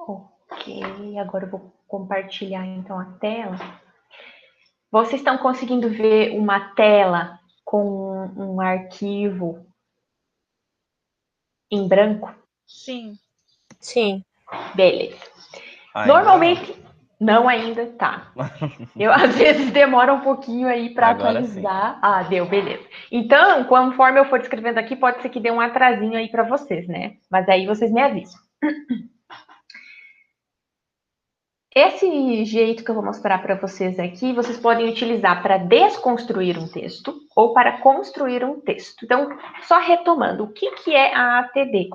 Ok, agora eu vou compartilhar então a tela. Vocês estão conseguindo ver uma tela com um arquivo em branco? Sim. Sim. Beleza. Ainda Normalmente, não ainda, tá. Eu, às vezes, demora um pouquinho aí para Agora atualizar. sim. Ah, deu, beleza. Então, conforme eu for descrevendo aqui, pode ser que dê um atrasinho aí para vocês, né? Mas aí vocês me avisam. Esse jeito que eu vou mostrar para vocês aqui, vocês podem utilizar para desconstruir um texto ou para construir um texto. Então, só retomando, o que é a ATD?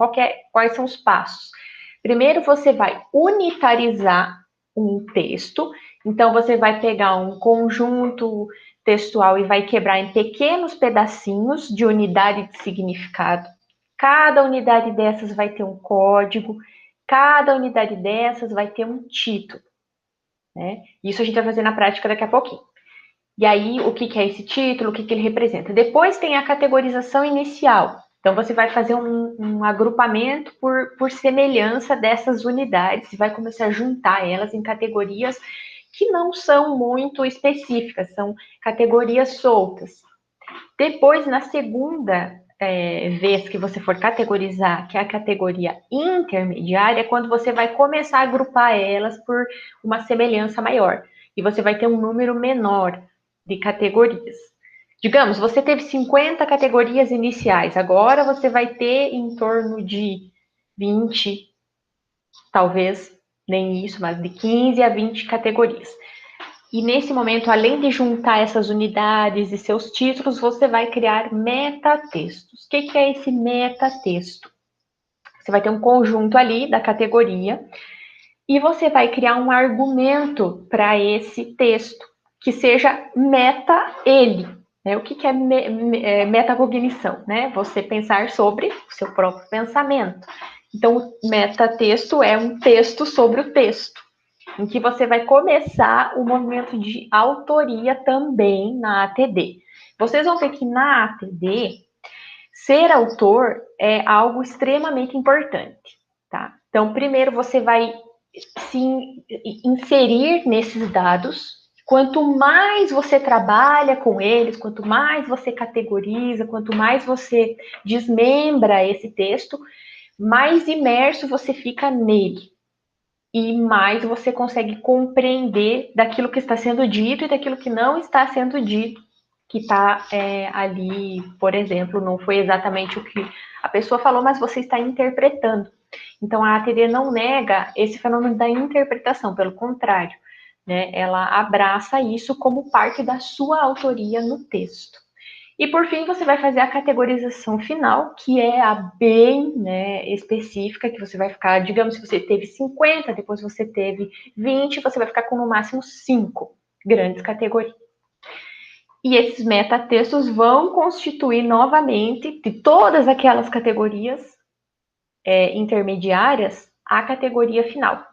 Quais são os passos? Primeiro, você vai unitarizar um texto. Então, você vai pegar um conjunto textual e vai quebrar em pequenos pedacinhos de unidade de significado. Cada unidade dessas vai ter um código, cada unidade dessas vai ter um título. Né? Isso a gente vai fazer na prática daqui a pouquinho. E aí, o que é esse título, o que ele representa? Depois tem a categorização inicial. Então, você vai fazer um agrupamento por semelhança dessas unidades e vai começar a juntar elas em categorias que não são muito específicas, são categorias soltas. Depois, na segunda vez que você for categorizar, que é a categoria intermediária, é quando você vai começar a agrupar elas por uma semelhança maior. E você vai ter um número menor de categorias. Digamos, você teve 50 categorias iniciais, agora você vai ter em torno de 20, talvez nem isso, mas de 15 a 20 categorias. E nesse momento, além de juntar essas unidades e seus títulos, você vai criar metatextos. O que é esse metatexto? Você vai ter um conjunto ali da categoria e você vai criar um argumento para esse texto, que seja meta ele. Né? O que é metacognição? Né? Você pensar sobre o seu próprio pensamento. Então, o metatexto é um texto sobre o texto, em que você vai começar o movimento de autoria também na ATD. Vocês vão ver que na ATD, ser autor é algo extremamente importante, tá? Então, primeiro você vai se inserir nesses dados. Quanto mais você trabalha com eles, quanto mais você categoriza, quanto mais você desmembra esse texto, mais imerso você fica nele. E mais você consegue compreender daquilo que está sendo dito e daquilo que não está sendo dito, que está ali, por exemplo, não foi exatamente o que a pessoa falou, mas você está interpretando. Então, a ATD não nega esse fenômeno da interpretação, pelo contrário, né? Ela abraça isso como parte da sua autoria no texto. E por fim, você vai fazer a categorização final, que é a bem, né, específica, que você vai ficar, digamos, se você teve 50, depois você teve 20, você vai ficar com no máximo 5 grandes categorias. E esses metatextos vão constituir novamente, de todas aquelas categorias intermediárias, a categoria final.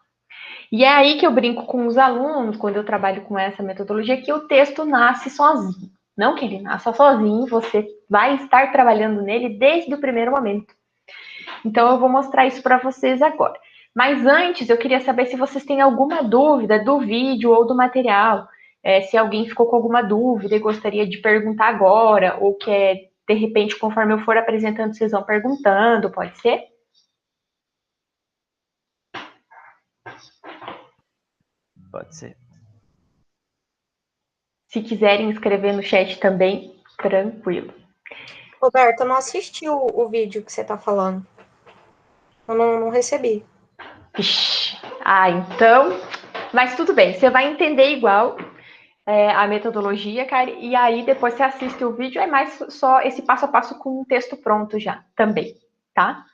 E é aí que eu brinco com os alunos, quando eu trabalho com essa metodologia, que o texto nasce sozinho. Não que ele nasça sozinho, você vai estar trabalhando nele desde o primeiro momento. Então, eu vou mostrar isso para vocês agora. Mas antes, eu queria saber se vocês têm alguma dúvida do vídeo ou do material. Se alguém ficou com alguma dúvida e gostaria de perguntar agora, ou quer, de repente, conforme eu for apresentando, vocês vão perguntando, pode ser? Pode ser. Se quiserem escrever no chat também, tranquilo. Roberto, eu não assisti o vídeo que você tá falando. Eu não recebi. Ixi. Então, mas tudo bem, você vai entender igual a metodologia, cara, e aí depois você assiste o vídeo, é mais só esse passo a passo com um texto pronto já, também, tá?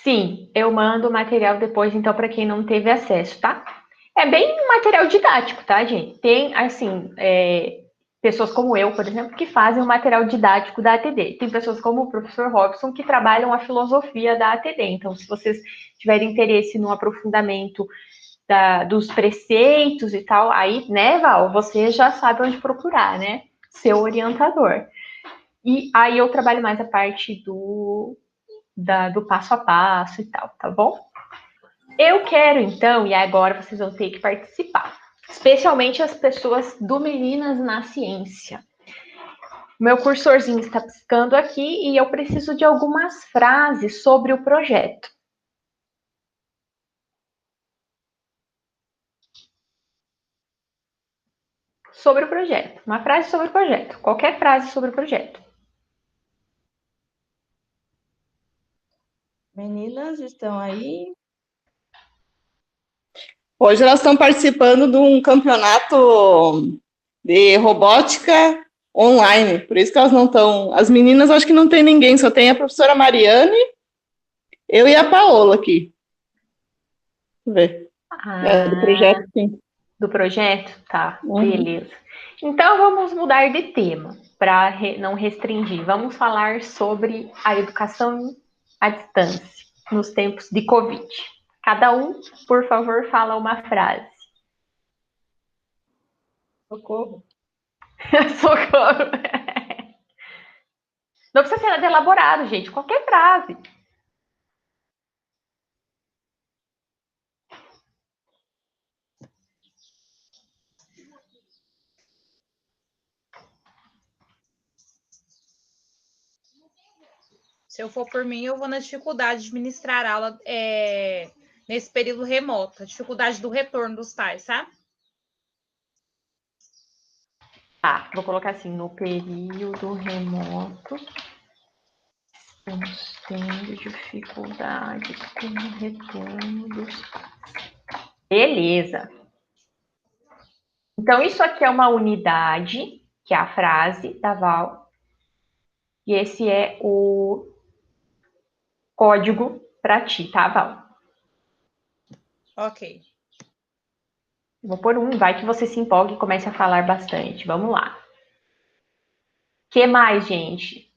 Sim, eu mando o material depois, então, para quem não teve acesso, tá? É bem material didático, tá, gente? Tem, assim, pessoas como eu, por exemplo, que fazem o material didático da ATD. Tem pessoas como o professor Robson que trabalham a filosofia da ATD. Então, se vocês tiverem interesse no aprofundamento dos preceitos e tal, aí, né, Val, você já sabe onde procurar, né? Seu orientador. E aí eu trabalho mais a parte do passo a passo e tal, tá bom? Eu quero, então, e agora vocês vão ter que participar, especialmente as pessoas do Meninas na Ciência. Meu cursorzinho está piscando aqui e eu preciso de algumas frases sobre o projeto. Sobre o projeto. Uma frase sobre o projeto. Qualquer frase sobre o projeto. Meninas estão aí? Hoje elas estão participando de um campeonato de robótica online, por isso que elas não estão. As meninas, acho que não tem ninguém, só tem a professora Mariane, eu e a Paola aqui. Deixa eu ver. Do projeto, sim. Do projeto? Tá, beleza. Então vamos mudar de tema para não restringir. Vamos falar sobre a educação à distância nos tempos de Covid. Cada um, por favor, fala uma frase. Socorro. Socorro. Não precisa ser nada elaborado, gente. Qualquer frase. Se eu for por mim, eu vou na dificuldade de ministrar aula nesse período remoto, a dificuldade do retorno dos pais, sabe? Tá, vou colocar assim, no período remoto, estamos tendo dificuldades com o retorno dos pais. Beleza. Então, isso aqui é uma unidade, que é a frase da Val, e esse é o código para ti, tá, Val? Ok. Vou pôr um, vai que você se empolgue e comece a falar bastante. Vamos lá. O que mais, gente?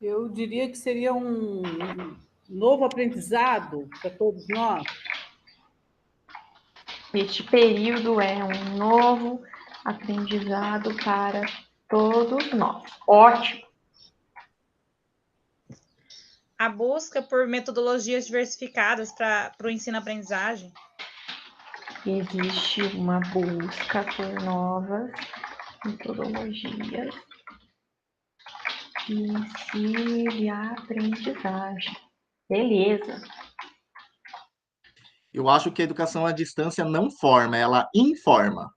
Eu diria que seria um novo aprendizado para todos nós. Este período é um novo aprendizado para todos nós. Ótimo. A busca por metodologias diversificadas para o ensino-aprendizagem. Existe uma busca por novas metodologias de ensino e aprendizagem. Beleza. Eu acho que a educação à distância não forma, ela informa.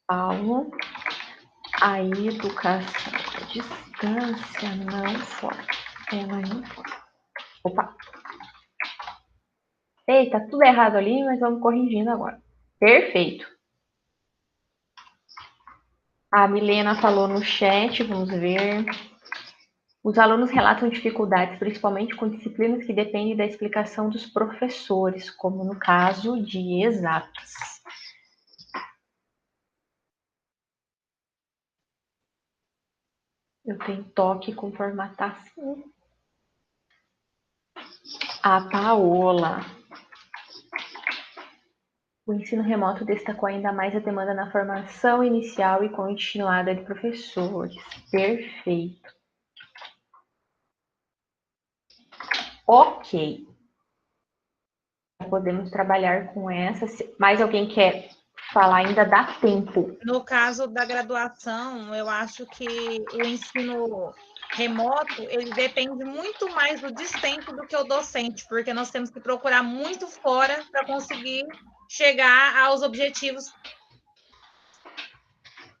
Paulo, a educação à distância não forma. Ela informa. Opa. Eita, tudo errado ali, mas vamos corrigindo agora. Perfeito. A Milena falou no chat, vamos ver. Os alunos relatam dificuldades, principalmente com disciplinas que dependem da explicação dos professores, como no caso de exatas. Eu tenho toque com formatação. A Paola. O ensino remoto destacou ainda mais a demanda na formação inicial e continuada de professores. Perfeito. Ok. Podemos trabalhar com essa. Mais alguém quer falar? Ainda dá tempo. No caso da graduação, eu acho que o ensino remoto, ele depende muito mais do discente do que o docente, porque nós temos que procurar muito fora para conseguir chegar aos objetivos.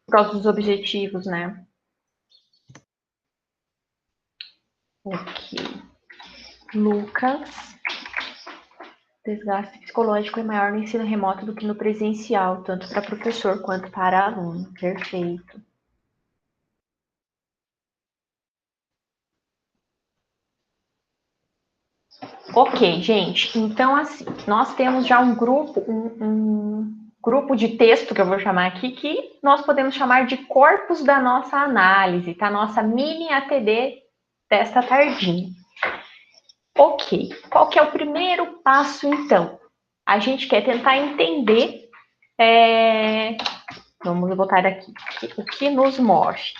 Por causa dos objetivos, né? Ok. Lucas. Desgaste psicológico é maior no ensino remoto do que no presencial, tanto para professor quanto para aluno. Perfeito. Ok, gente. Então, assim, nós temos já um grupo de texto, que eu vou chamar aqui, que nós podemos chamar de corpus da nossa análise, tá? Nossa mini ATD desta tardinha. Ok, qual que é o primeiro passo, então? A gente quer tentar entender, vamos botar aqui, o que nos move.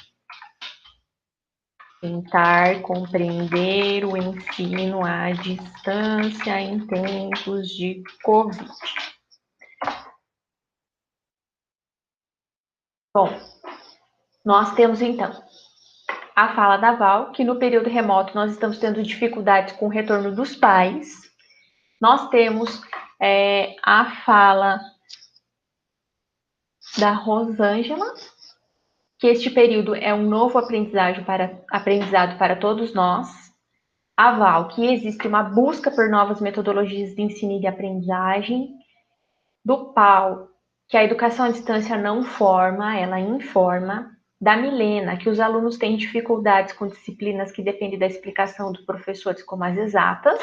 Tentar compreender o ensino à distância em tempos de Covid. Bom, nós temos então a fala da Val, que no período remoto nós estamos tendo dificuldades com o retorno dos pais. Nós temos a fala da Rosângela, que este período é um novo aprendizado para todos nós. A Val, que existe uma busca por novas metodologias de ensino e de aprendizagem. Do Paulo, que a educação à distância não forma, ela informa. Da Milena, que os alunos têm dificuldades com disciplinas que dependem da explicação dos professores, como as exatas.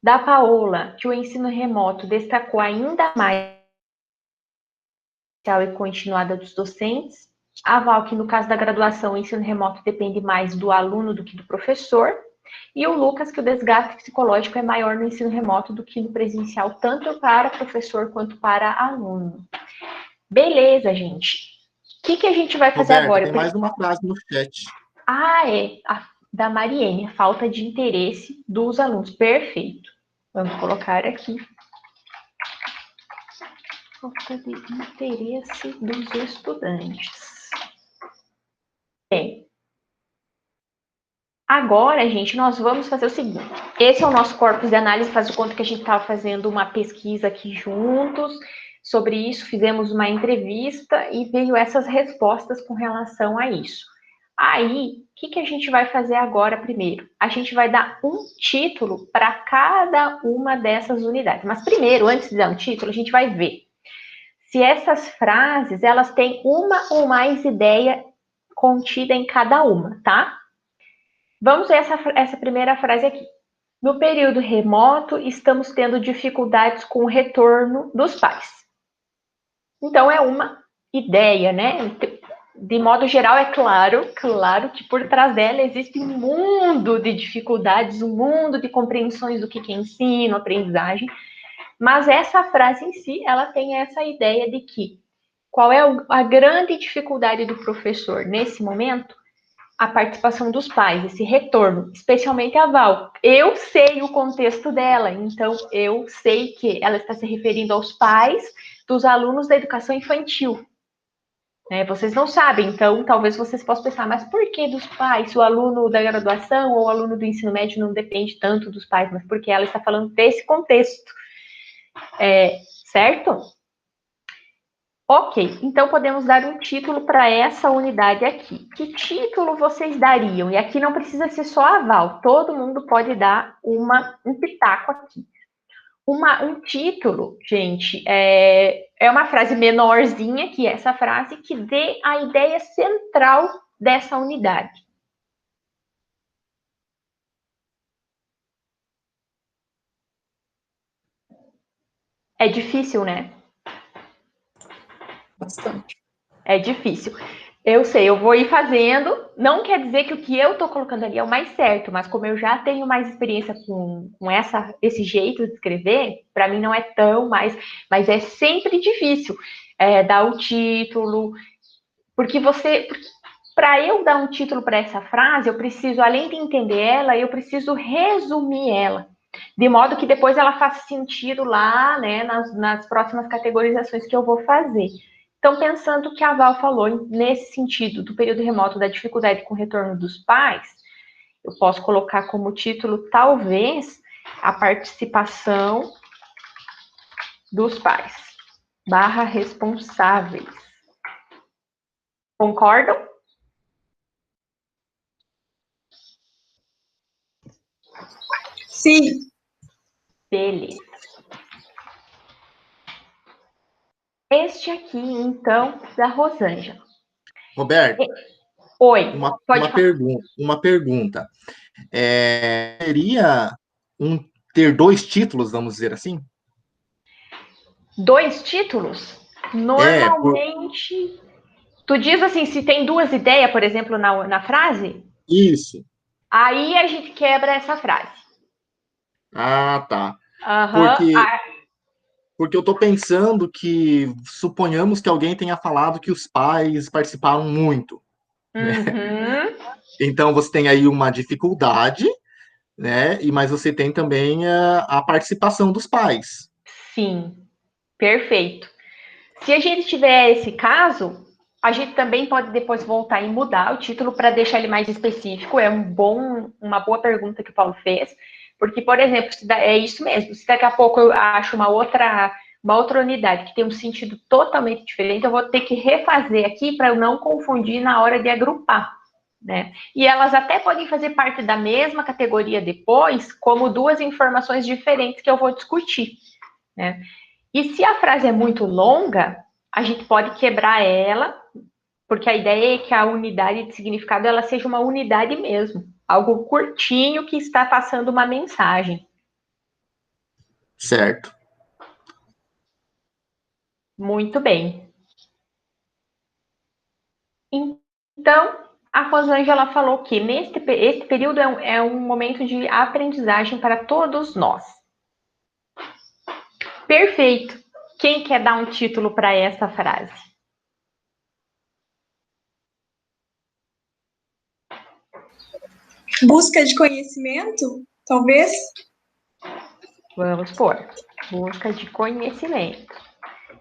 Da Paola, que o ensino remoto destacou ainda mais e continuada dos docentes. A Val, que no caso da graduação, o ensino remoto depende mais do aluno do que do professor. E o Lucas, que o desgaste psicológico é maior no ensino remoto do que no presencial, tanto para professor quanto para aluno. Beleza, gente. O que a gente vai fazer Roberta, agora? tem mais uma frase no chat. A da Mariene, a falta de interesse dos alunos. Perfeito. Vamos colocar aqui. Falta de interesse dos estudantes. Bem. Agora, gente, nós vamos fazer o seguinte. Esse é o nosso corpus de análise, faz o conta que a gente estava fazendo uma pesquisa aqui juntos sobre isso, fizemos uma entrevista e veio essas respostas com relação a isso. Aí, o que a gente vai fazer agora primeiro? A gente vai dar um título para cada uma dessas unidades. Mas primeiro, antes de dar um título, a gente vai ver se essas frases, elas têm uma ou mais ideia contida em cada uma, tá? Vamos ver essa primeira frase aqui. No período remoto, estamos tendo dificuldades com o retorno dos pais. Então, é uma ideia, né? De modo geral, é claro que por trás dela existe um mundo de dificuldades, um mundo de compreensões do que é ensino, aprendizagem, mas essa frase em si, ela tem essa ideia de que qual é a grande dificuldade do professor nesse momento? A participação dos pais, esse retorno, especialmente a Val. Eu sei o contexto dela, então eu sei que ela está se referindo aos pais dos alunos da educação infantil. Vocês não sabem, então talvez vocês possam pensar, mas por que dos pais? Se o aluno da graduação ou o aluno do ensino médio não depende tanto dos pais, mas porque ela está falando desse contexto. Certo? Ok, então podemos dar um título para essa unidade aqui. Que título vocês dariam? E aqui não precisa ser só a Val, todo mundo pode dar um pitaco aqui. Um título, gente, é uma frase menorzinha, que é essa frase, que dê a ideia central dessa unidade. É difícil, né? Bastante. É difícil. Eu sei, eu vou ir fazendo. Não quer dizer que o que eu estou colocando ali é o mais certo, mas como eu já tenho mais experiência com esse jeito de escrever, para mim não é tão mais. Mas é sempre difícil dar o título, porque para eu dar um título para essa frase, eu preciso, além de entender ela, eu preciso resumir ela, de modo que depois ela faça sentido lá, né, nas próximas categorizações que eu vou fazer. Então, pensando que a Val falou nesse sentido do período remoto, da dificuldade com o retorno dos pais, eu posso colocar como título, talvez, a participação dos pais, /responsáveis. Concordam? Sim. Beleza. Este aqui, então, da Rosângela. Roberto, Oi, uma pergunta. Seria ter dois títulos, vamos dizer assim? 2 títulos? Normalmente... Tu diz assim, se tem 2 ideias, por exemplo, na frase? Isso. Aí a gente quebra essa frase. Ah, tá. Uhum. Porque eu estou pensando que, suponhamos que alguém tenha falado que os pais participaram muito. Uhum. Então, você tem aí uma dificuldade, né? Mas você tem também a participação dos pais. Sim, perfeito. Se a gente tiver esse caso, a gente também pode depois voltar e mudar o título para deixar ele mais específico. É uma boa pergunta que o Paulo fez, porque, por exemplo, é isso mesmo. Se daqui a pouco eu acho uma outra unidade que tem um sentido totalmente diferente, eu vou ter que refazer aqui para eu não confundir na hora de agrupar, né? E elas até podem fazer parte da mesma categoria depois, como duas informações diferentes que eu vou discutir, né? E se a frase é muito longa, a gente pode quebrar ela, porque a ideia é que a unidade de significado ela seja uma unidade mesmo, algo curtinho que está passando uma mensagem. Certo. Muito bem. Então, a Rosângela falou que este período é um momento de aprendizagem para todos nós. Perfeito. Quem quer dar um título para essa frase? Busca de conhecimento, talvez? Vamos pôr. Busca de conhecimento.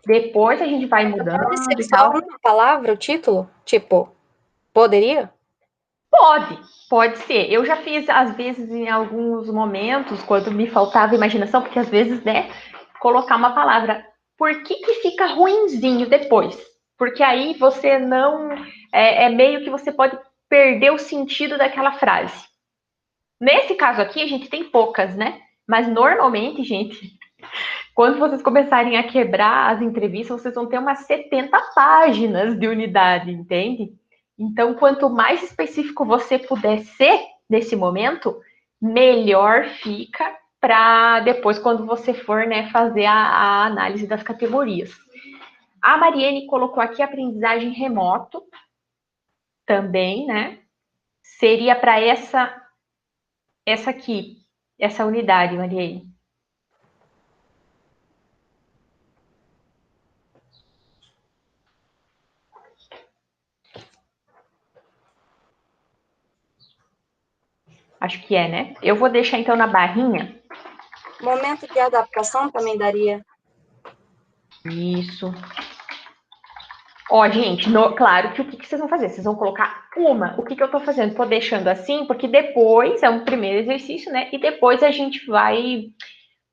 Depois a gente vai mudando Pode ser e só tal. uma palavra, o título? Tipo, poderia? Pode ser. Eu já fiz, às vezes, em alguns momentos, quando me faltava imaginação, porque às vezes, né, colocar uma palavra. Por que fica ruinzinho depois? Porque aí você não. É meio que você pode perder o sentido daquela frase. Nesse caso aqui, a gente tem poucas, né? Mas normalmente, gente, quando vocês começarem a quebrar as entrevistas, vocês vão ter umas 70 páginas de unidade, entende? Então, quanto mais específico você puder ser nesse momento, melhor fica para depois, quando você for, né, fazer a análise das categorias. A Mariene colocou aqui aprendizagem remoto também, né? Seria para essa aqui, essa unidade, Mariene. Acho que é, né? Eu vou deixar então na barrinha. Momento de adaptação também daria. Isso. Ó, gente, claro que o que vocês vão fazer? Vocês vão colocar uma. O que eu tô fazendo? Tô deixando assim, porque depois é um primeiro exercício, né? E depois a gente vai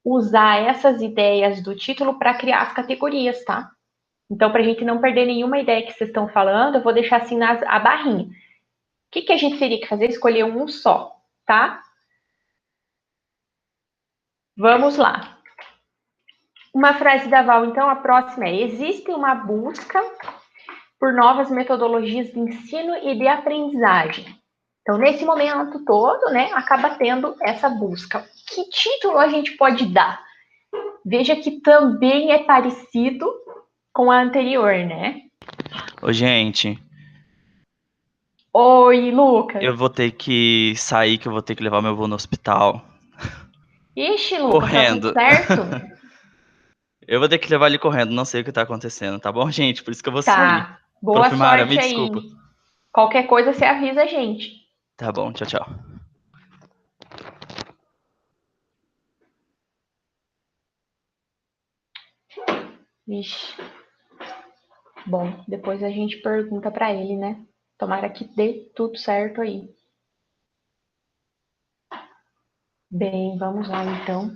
usar essas ideias do título para criar as categorias, tá? Então, para a gente não perder nenhuma ideia que vocês estão falando, eu vou deixar assim a barrinha. O que a gente teria que fazer? Escolher um só, tá? Vamos lá. Uma frase da Val, então, a próxima é: existe uma busca por novas metodologias de ensino e de aprendizagem. Então, nesse momento todo, né, acaba tendo essa busca. Que título a gente pode dar? Veja que também é parecido com a anterior, né? Ô, gente, Oi, Lucas. eu vou ter que sair, que eu vou ter que levar meu avô no hospital. Ixi, Lucas, tá tudo Correndo. certo? Eu vou ter que levar ele correndo, não sei o que tá acontecendo, tá bom, gente? Por isso que eu vou sair. Tá. Boa Prof. Mara, sorte me aí. desculpa. Qualquer coisa você avisa a gente. Tá bom, tchau, tchau. Ixi. Bom, depois a gente pergunta para ele, né? Tomara que dê tudo certo aí. Bem, vamos lá então.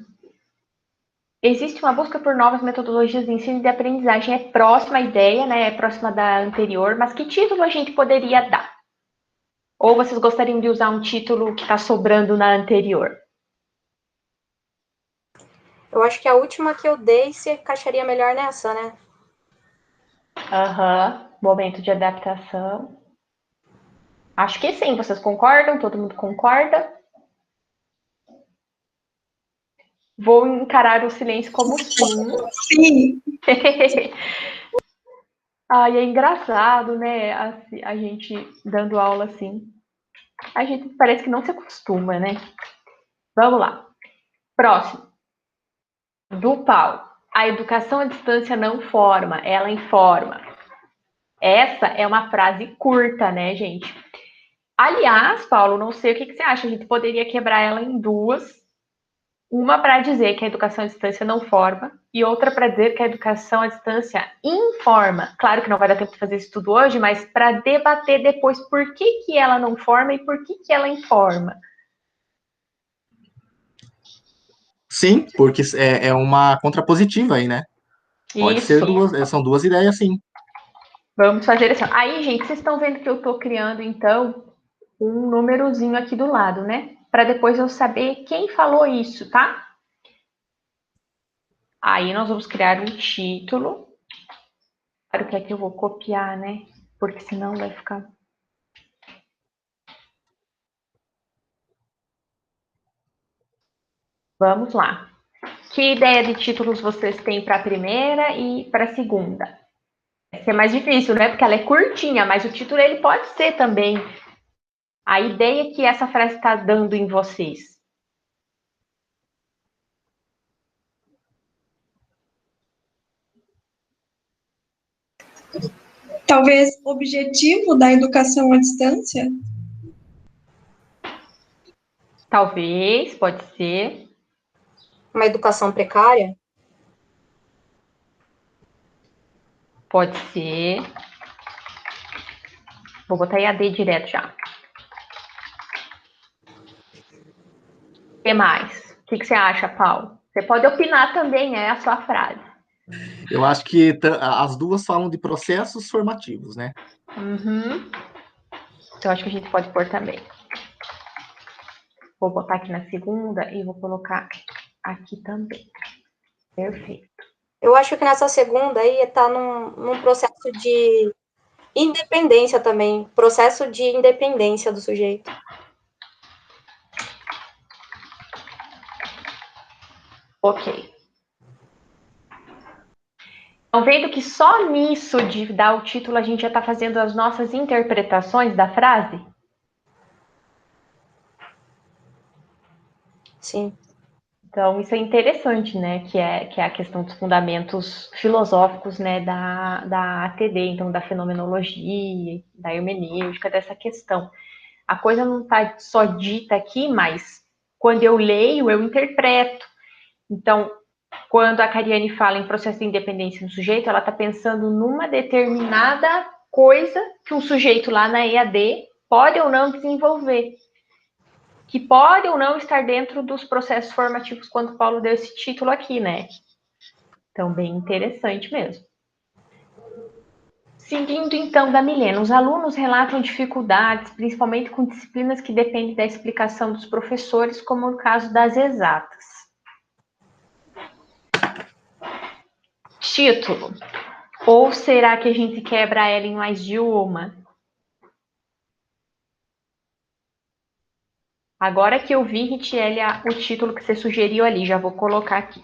Existe uma busca por novas metodologias de ensino e de aprendizagem. É próxima à ideia, né? É próxima da anterior, mas que título a gente poderia dar? Ou vocês gostariam de usar um título que está sobrando na anterior? Eu acho que a última que eu dei se encaixaria melhor nessa, né? Aham. Momento de adaptação. Acho que sim. Vocês concordam? Todo mundo concorda? Vou encarar o silêncio como sim. Sim. Ai, é engraçado, né? A gente dando aula assim. A gente parece que não se acostuma, né? Vamos lá. Próximo. Do Paulo. A educação à distância não forma, ela informa. Essa é uma frase curta, né, gente? Aliás, Paulo, não sei o que você acha, a gente poderia quebrar ela em duas. Uma para dizer que a educação à distância não forma e outra para dizer que a educação à distância informa. Claro que não vai dar tempo de fazer isso tudo hoje, mas para debater depois por que ela não forma e por que ela informa. Sim, porque é uma contrapositiva aí, né? Pode ser são duas ideias, sim. Vamos fazer assim. Aí, gente, vocês estão vendo que eu estou criando, então, um númerozinho aqui do lado, né? Para depois eu saber quem falou isso, tá? Aí nós vamos criar um título. Claro que aqui eu vou copiar, né? Porque senão vai ficar... Vamos lá. Que ideia de títulos vocês têm para a primeira e para a segunda? Essa é mais difícil, né? Porque ela é curtinha, mas o título ele pode ser também a ideia que essa frase está dando em vocês. Talvez objetivo da educação à distância? Talvez, pode ser. Uma educação precária? Pode ser. Vou botar EAD direto já. O que mais? O que você acha, Paulo? Você pode opinar também, é a sua frase. Eu acho que as duas falam de processos formativos, né? Uhum. Então, acho que a gente pode pôr também. Vou botar aqui na segunda e vou colocar aqui também. Perfeito. Eu acho que nessa segunda aí está num processo de independência também. Processo de independência do sujeito. Ok. Estão vendo que só nisso de dar o título a gente já está fazendo as nossas interpretações da frase? Sim. Então, isso é interessante, né? Que é a questão dos fundamentos filosóficos, né? Da ATD, então, da fenomenologia, da hermenêutica, dessa questão. A coisa não está só dita aqui, mas quando eu leio, eu interpreto. Então, quando a Cariane fala em processo de independência do sujeito, ela está pensando numa determinada coisa que um sujeito lá na EAD pode ou não desenvolver, que pode ou não estar dentro dos processos formativos, quando o Paulo deu esse título aqui, né? Então, bem interessante mesmo. Seguindo, então, da Milena, os alunos relatam dificuldades, principalmente com disciplinas que dependem da explicação dos professores, como o caso das exatas. Título. Ou será que a gente quebra ela em mais de uma? Agora que eu vi, Ritiele, o título que você sugeriu ali, já vou colocar aqui.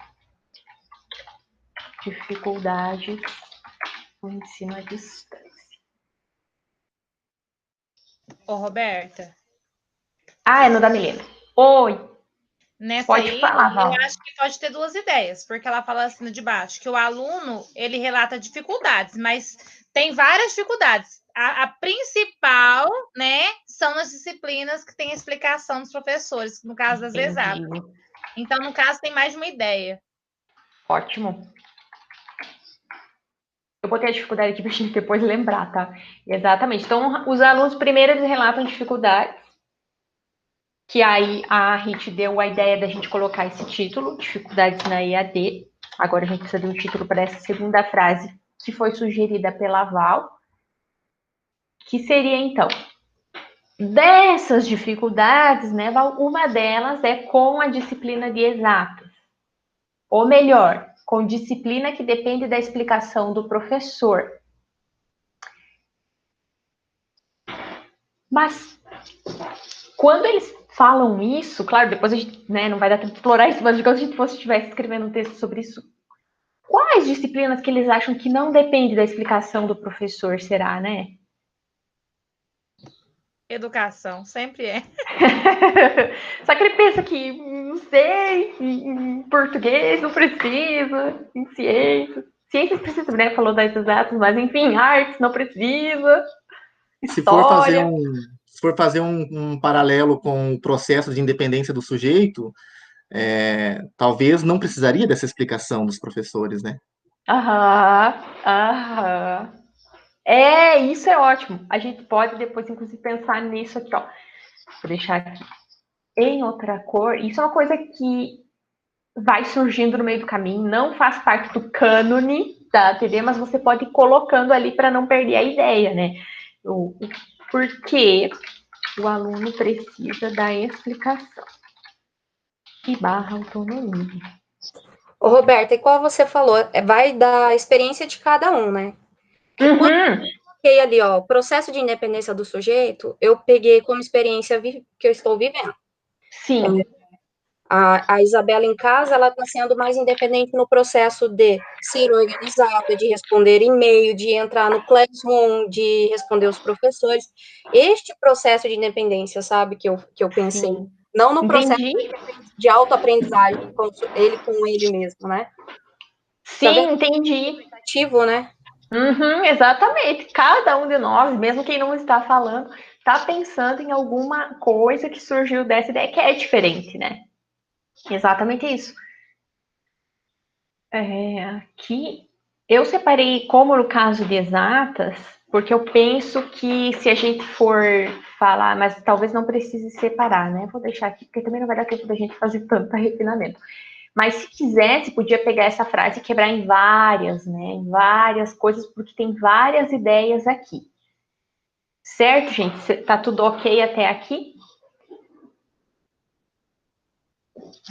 Dificuldades no ensino à distância. Ô, Roberta. Ah, é no da Milena. Oi. Nessa Pode aí, falar, Val. eu acho que pode ter duas ideias, porque ela fala assim de baixo, que o aluno, ele relata dificuldades, mas tem várias dificuldades. A principal, né, são as disciplinas que tem explicação dos professores, no caso das exatas. Então, no caso, tem mais de uma ideia. Ótimo. Eu botei a dificuldade aqui para a gente depois lembrar, tá? Exatamente. Então, os alunos primeiro eles relatam dificuldades, que aí a Rit deu a ideia da gente colocar esse título, dificuldades na EAD. Agora a gente precisa de um título para essa segunda frase, que foi sugerida pela Val, que seria, então, dessas dificuldades, né, Val, uma delas é com a disciplina de exatas. Ou melhor, com disciplina que depende da explicação do professor. Mas, quando eles falam isso, claro, depois a gente, né, não vai dar tempo de explorar isso, mas digamos que a gente estivesse escrevendo um texto sobre isso, quais disciplinas que eles acham que não depende da explicação do professor, será, né? Educação, sempre é. Só que ele pensa que, não sei, em português não precisa, em ciências. Ciências precisa, né? Falou das exatas, mas enfim, artes não precisa. Se for fazer História. se for fazer um paralelo com o processo de independência do sujeito, talvez não precisaria dessa explicação dos professores, né? Aham. Isso é ótimo. A gente pode depois, inclusive, pensar nisso aqui, ó. Vou deixar aqui. Em outra cor, isso é uma coisa que vai surgindo no meio do caminho, não faz parte do cânone da ATD, mas você pode ir colocando ali para não perder a ideia, né? Porque o aluno precisa da explicação e barra autonomia. Ô, Roberta, e qual você falou? Vai da experiência de cada um, né? Quando eu peguei ali, ó, o processo de independência do sujeito, eu peguei como experiência que eu estou vivendo. Sim. A Isabela em casa, ela está sendo mais independente no processo de ser organizada, de responder e-mail, de entrar no Classroom, de responder os professores. Este processo de independência, sabe, que eu pensei. Sim. Não no processo Entendi. de autoaprendizagem, ele com ele mesmo, né? Sim, Tá entendi. ativo, né? Exatamente. Cada um de nós, mesmo quem não está falando, está pensando em alguma coisa que surgiu dessa ideia que é diferente, né? Exatamente isso. Aqui eu separei como no caso de exatas, porque eu penso que se a gente for falar, mas talvez não precise separar, né? Vou deixar aqui, porque também não vai dar tempo da gente fazer tanto refinamento. Mas se quisesse, podia pegar essa frase e quebrar em várias, né? Em várias coisas, porque tem várias ideias aqui. Certo, gente? Tá tudo ok até aqui?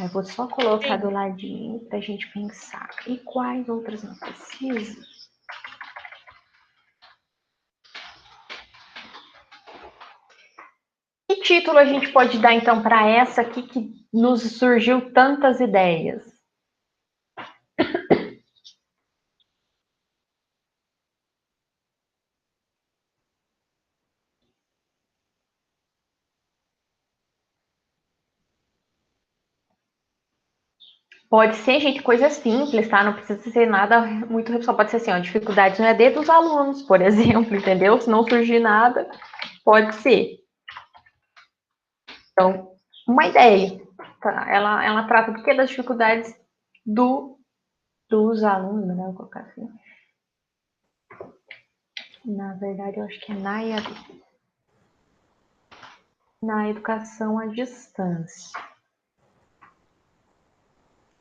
Eu vou só colocar do ladinho para a gente pensar. E quais outras não precisam? Que título a gente pode dar, então, para essa aqui que nos surgiu tantas ideias? Pode ser, gente, coisa simples, tá? Não precisa ser nada muito... Só pode ser assim, ó, dificuldades no EAD dos alunos, por exemplo, entendeu? Se não surgir nada, pode ser. Então, uma ideia. Tá? Ela trata do que? Das dificuldades dos alunos, né? Vou colocar assim. Na verdade, eu acho que é na educação à distância.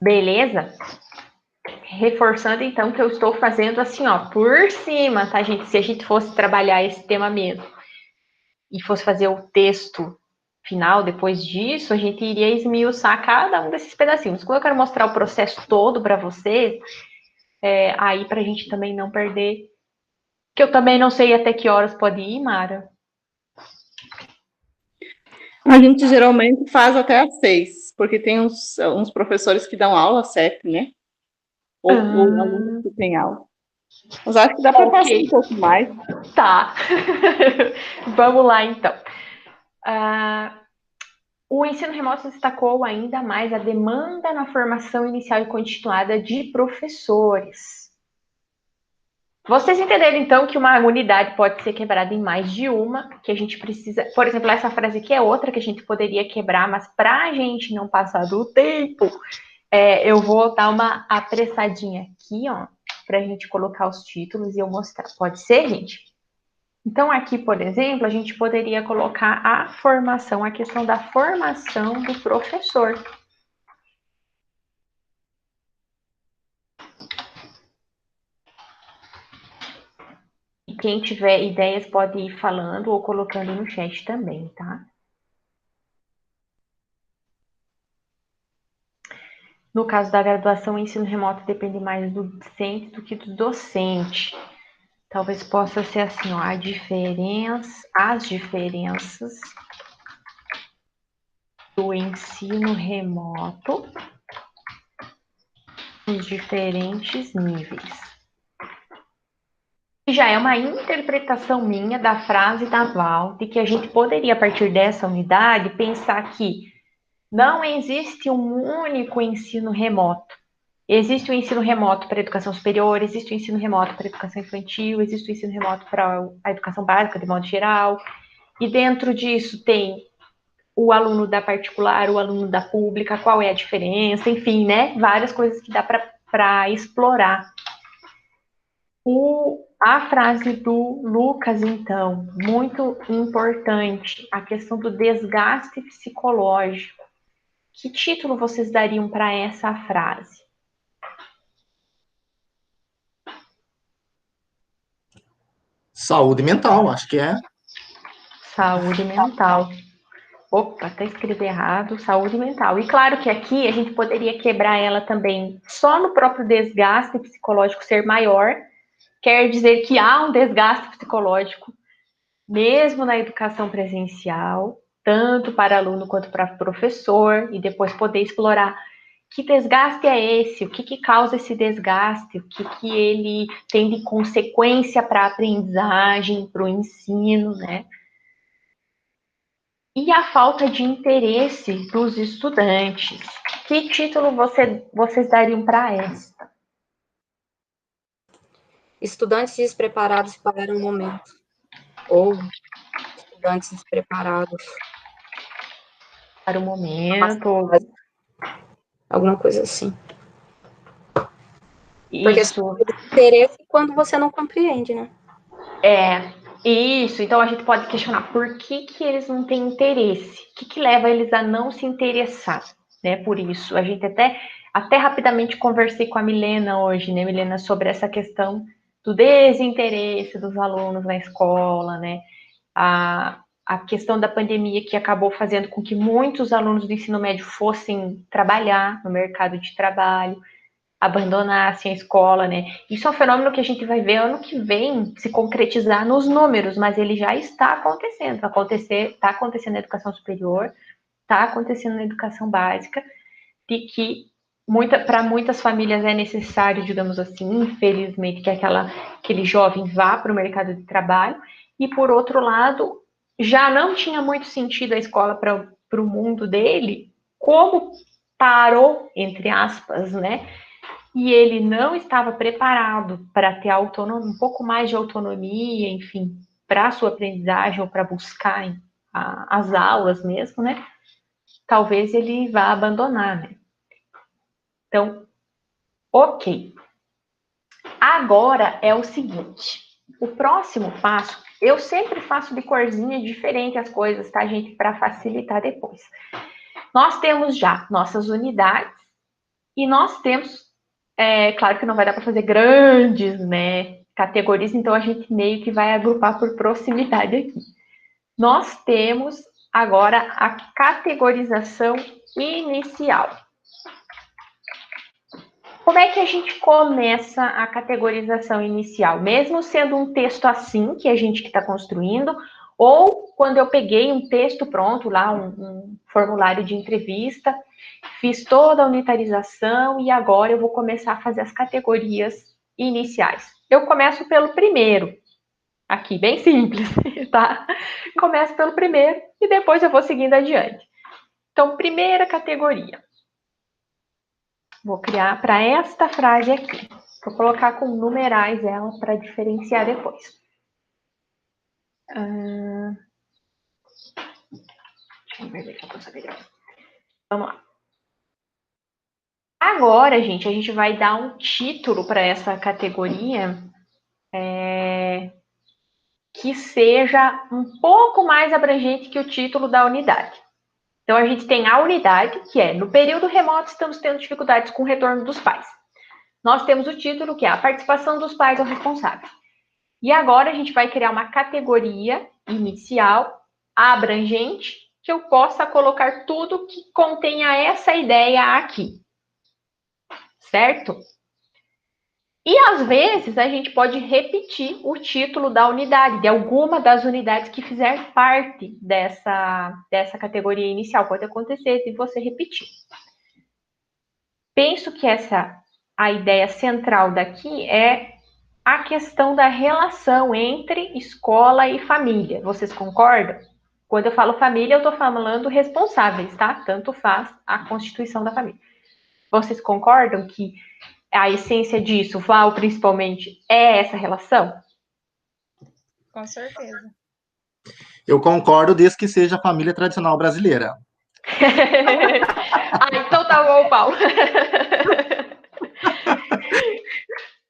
Beleza? Reforçando, então, que eu estou fazendo assim, ó, por cima, tá, gente? Se a gente fosse trabalhar esse tema mesmo e fosse fazer o texto final depois disso, a gente iria esmiuçar cada um desses pedacinhos. Como eu quero mostrar o processo todo para vocês, aí para a gente também não perder, que eu também não sei até que horas pode ir, Mara. A gente geralmente faz até às 6, porque tem uns professores que dão aula às 7, né? Ou alunos que têm aula. Mas acho que dá para passar um pouco mais. Tá. Vamos lá, então. O ensino remoto destacou ainda mais a demanda na formação inicial e continuada de professores. Vocês entenderam, então, que uma unidade pode ser quebrada em mais de uma, que a gente precisa... Por exemplo, essa frase aqui é outra que a gente poderia quebrar, mas para a gente não passar do tempo, eu vou dar uma apressadinha aqui, ó, para a gente colocar os títulos e eu mostrar. Pode ser, gente? Então, aqui, por exemplo, a gente poderia colocar a questão da formação do professor. E quem tiver ideias pode ir falando ou colocando no chat também, tá? No caso da graduação, o ensino remoto depende mais do discente do que do docente. Talvez possa ser assim, ó, as diferenças do ensino remoto nos diferentes níveis. Já é uma interpretação minha da frase da Val, de que a gente poderia, a partir dessa unidade, pensar que não existe um único ensino remoto. Existe o ensino remoto para a educação superior, existe o ensino remoto para a educação infantil, existe o ensino remoto para a educação básica, de modo geral. E dentro disso tem o aluno da particular, o aluno da pública, qual é a diferença, enfim, né? Várias coisas que dá para explorar. A frase do Lucas, então, muito importante, a questão do desgaste psicológico. Que título vocês dariam para essa frase? Saúde mental, acho que é. Saúde mental. Opa, tá escrito errado, saúde mental. E claro que aqui a gente poderia quebrar ela também só no próprio desgaste psicológico ser maior, quer dizer que há um desgaste psicológico, mesmo na educação presencial, tanto para aluno quanto para professor, e depois poder explorar que desgaste é esse, o que causa esse desgaste, o que ele tem de consequência para a aprendizagem, para o ensino, né? E a falta de interesse dos estudantes. Que título vocês dariam para esta? Estudantes despreparados para o momento. Ou estudantes despreparados Para o momento. Alguma coisa assim. Porque Isso. interesse quando você não compreende, né? Isso. Então a gente pode questionar por que eles não têm interesse? O que leva eles a não se interessar, né? Por isso, a gente até rapidamente conversei com a Milena hoje, né, Milena, sobre essa questão do desinteresse dos alunos na escola, né? A questão da pandemia que acabou fazendo com que muitos alunos do ensino médio fossem trabalhar no mercado de trabalho, abandonassem a escola, né? Isso é um fenômeno que a gente vai ver ano que vem se concretizar nos números, mas ele já está acontecendo. Está acontecendo na educação superior, está acontecendo na educação básica, de que para muitas famílias é necessário, digamos assim, infelizmente, que aquele jovem vá para o mercado de trabalho, e por outro lado, já não tinha muito sentido a escola para o mundo dele, como parou, entre aspas, né? E ele não estava preparado para ter um pouco mais de autonomia, enfim, para a sua aprendizagem ou para buscar as aulas mesmo, né? Talvez ele vá abandonar, né? Então, ok. Agora é o seguinte, o próximo passo, eu sempre faço de corzinha diferente as coisas, tá, gente? Para facilitar depois. Nós temos já nossas unidades e nós temos, claro que não vai dar para fazer grandes, né, categorias, então a gente meio que vai agrupar por proximidade aqui. Nós temos agora a categorização inicial. Como é que a gente começa a categorização inicial? Mesmo sendo um texto assim, que a gente que está construindo, ou quando eu peguei um texto pronto lá, um formulário de entrevista, fiz toda a unitarização e agora eu vou começar a fazer as categorias iniciais. Eu começo pelo primeiro, aqui, bem simples, tá? Começo pelo primeiro e depois eu vou seguindo adiante. Então, primeira categoria. Vou criar para esta frase aqui. Vou colocar com numerais ela para diferenciar depois. Deixa eu ver aqui, vamos lá. Agora, gente, a gente vai dar um título para essa categoria que seja um pouco mais abrangente que o título da unidade. Então, a gente tem a unidade, que é, no período remoto, estamos tendo dificuldades com o retorno dos pais. Nós temos o título, que é a participação dos pais ao responsável. E agora a gente vai criar uma categoria inicial, abrangente, que eu possa colocar tudo que contenha essa ideia aqui. Certo? E às vezes a gente pode repetir o título da unidade, de alguma das unidades que fizer parte dessa categoria inicial. Pode acontecer de você repetir. Penso que a ideia central daqui é a questão da relação entre escola e família. Vocês concordam? Quando eu falo família, eu estou falando responsáveis, tá? Tanto faz a constituição da família. Vocês concordam que a essência disso, Val, principalmente, é essa relação? Com certeza. Eu concordo desde que seja a família tradicional brasileira. Então tá bom, Paulo.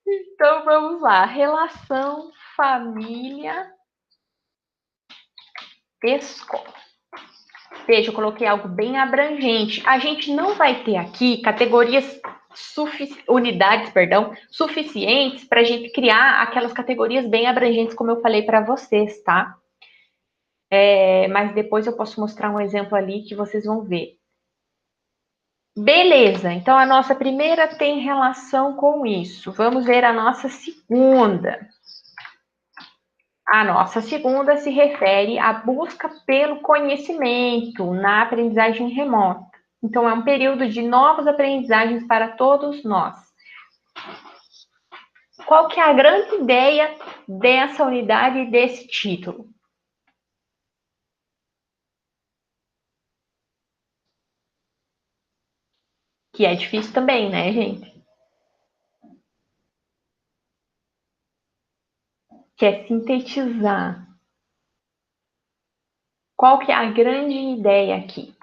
Então vamos lá. Relação família-escola. Veja, eu coloquei algo bem abrangente. A gente não vai ter aqui categorias, unidades, suficientes para a gente criar aquelas categorias bem abrangentes, como eu falei para vocês, tá? Mas depois eu posso mostrar um exemplo ali que vocês vão ver. Beleza, então a nossa primeira tem relação com isso. Vamos ver a nossa segunda. A nossa segunda se refere à busca pelo conhecimento na aprendizagem remota. Então, é um período de novas aprendizagens para todos nós. Qual que é a grande ideia dessa unidade e desse título? Que é difícil também, né, gente? Que é sintetizar. Qual que é a grande ideia aqui?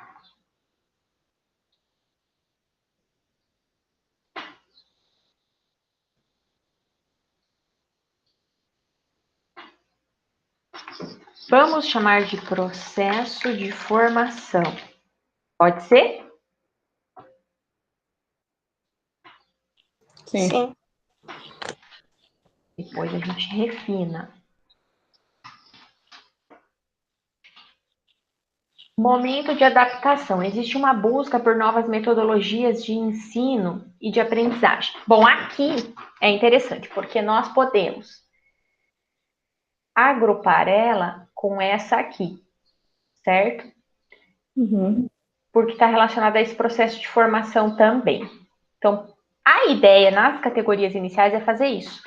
Vamos chamar de processo de formação. Pode ser? Sim. Depois a gente refina. Momento de adaptação. Existe uma busca por novas metodologias de ensino e de aprendizagem. Bom, aqui é interessante, porque nós podemos agrupar ela com essa aqui, certo? Uhum. Porque está relacionada a esse processo de formação também. Então, a ideia nas categorias iniciais é fazer isso.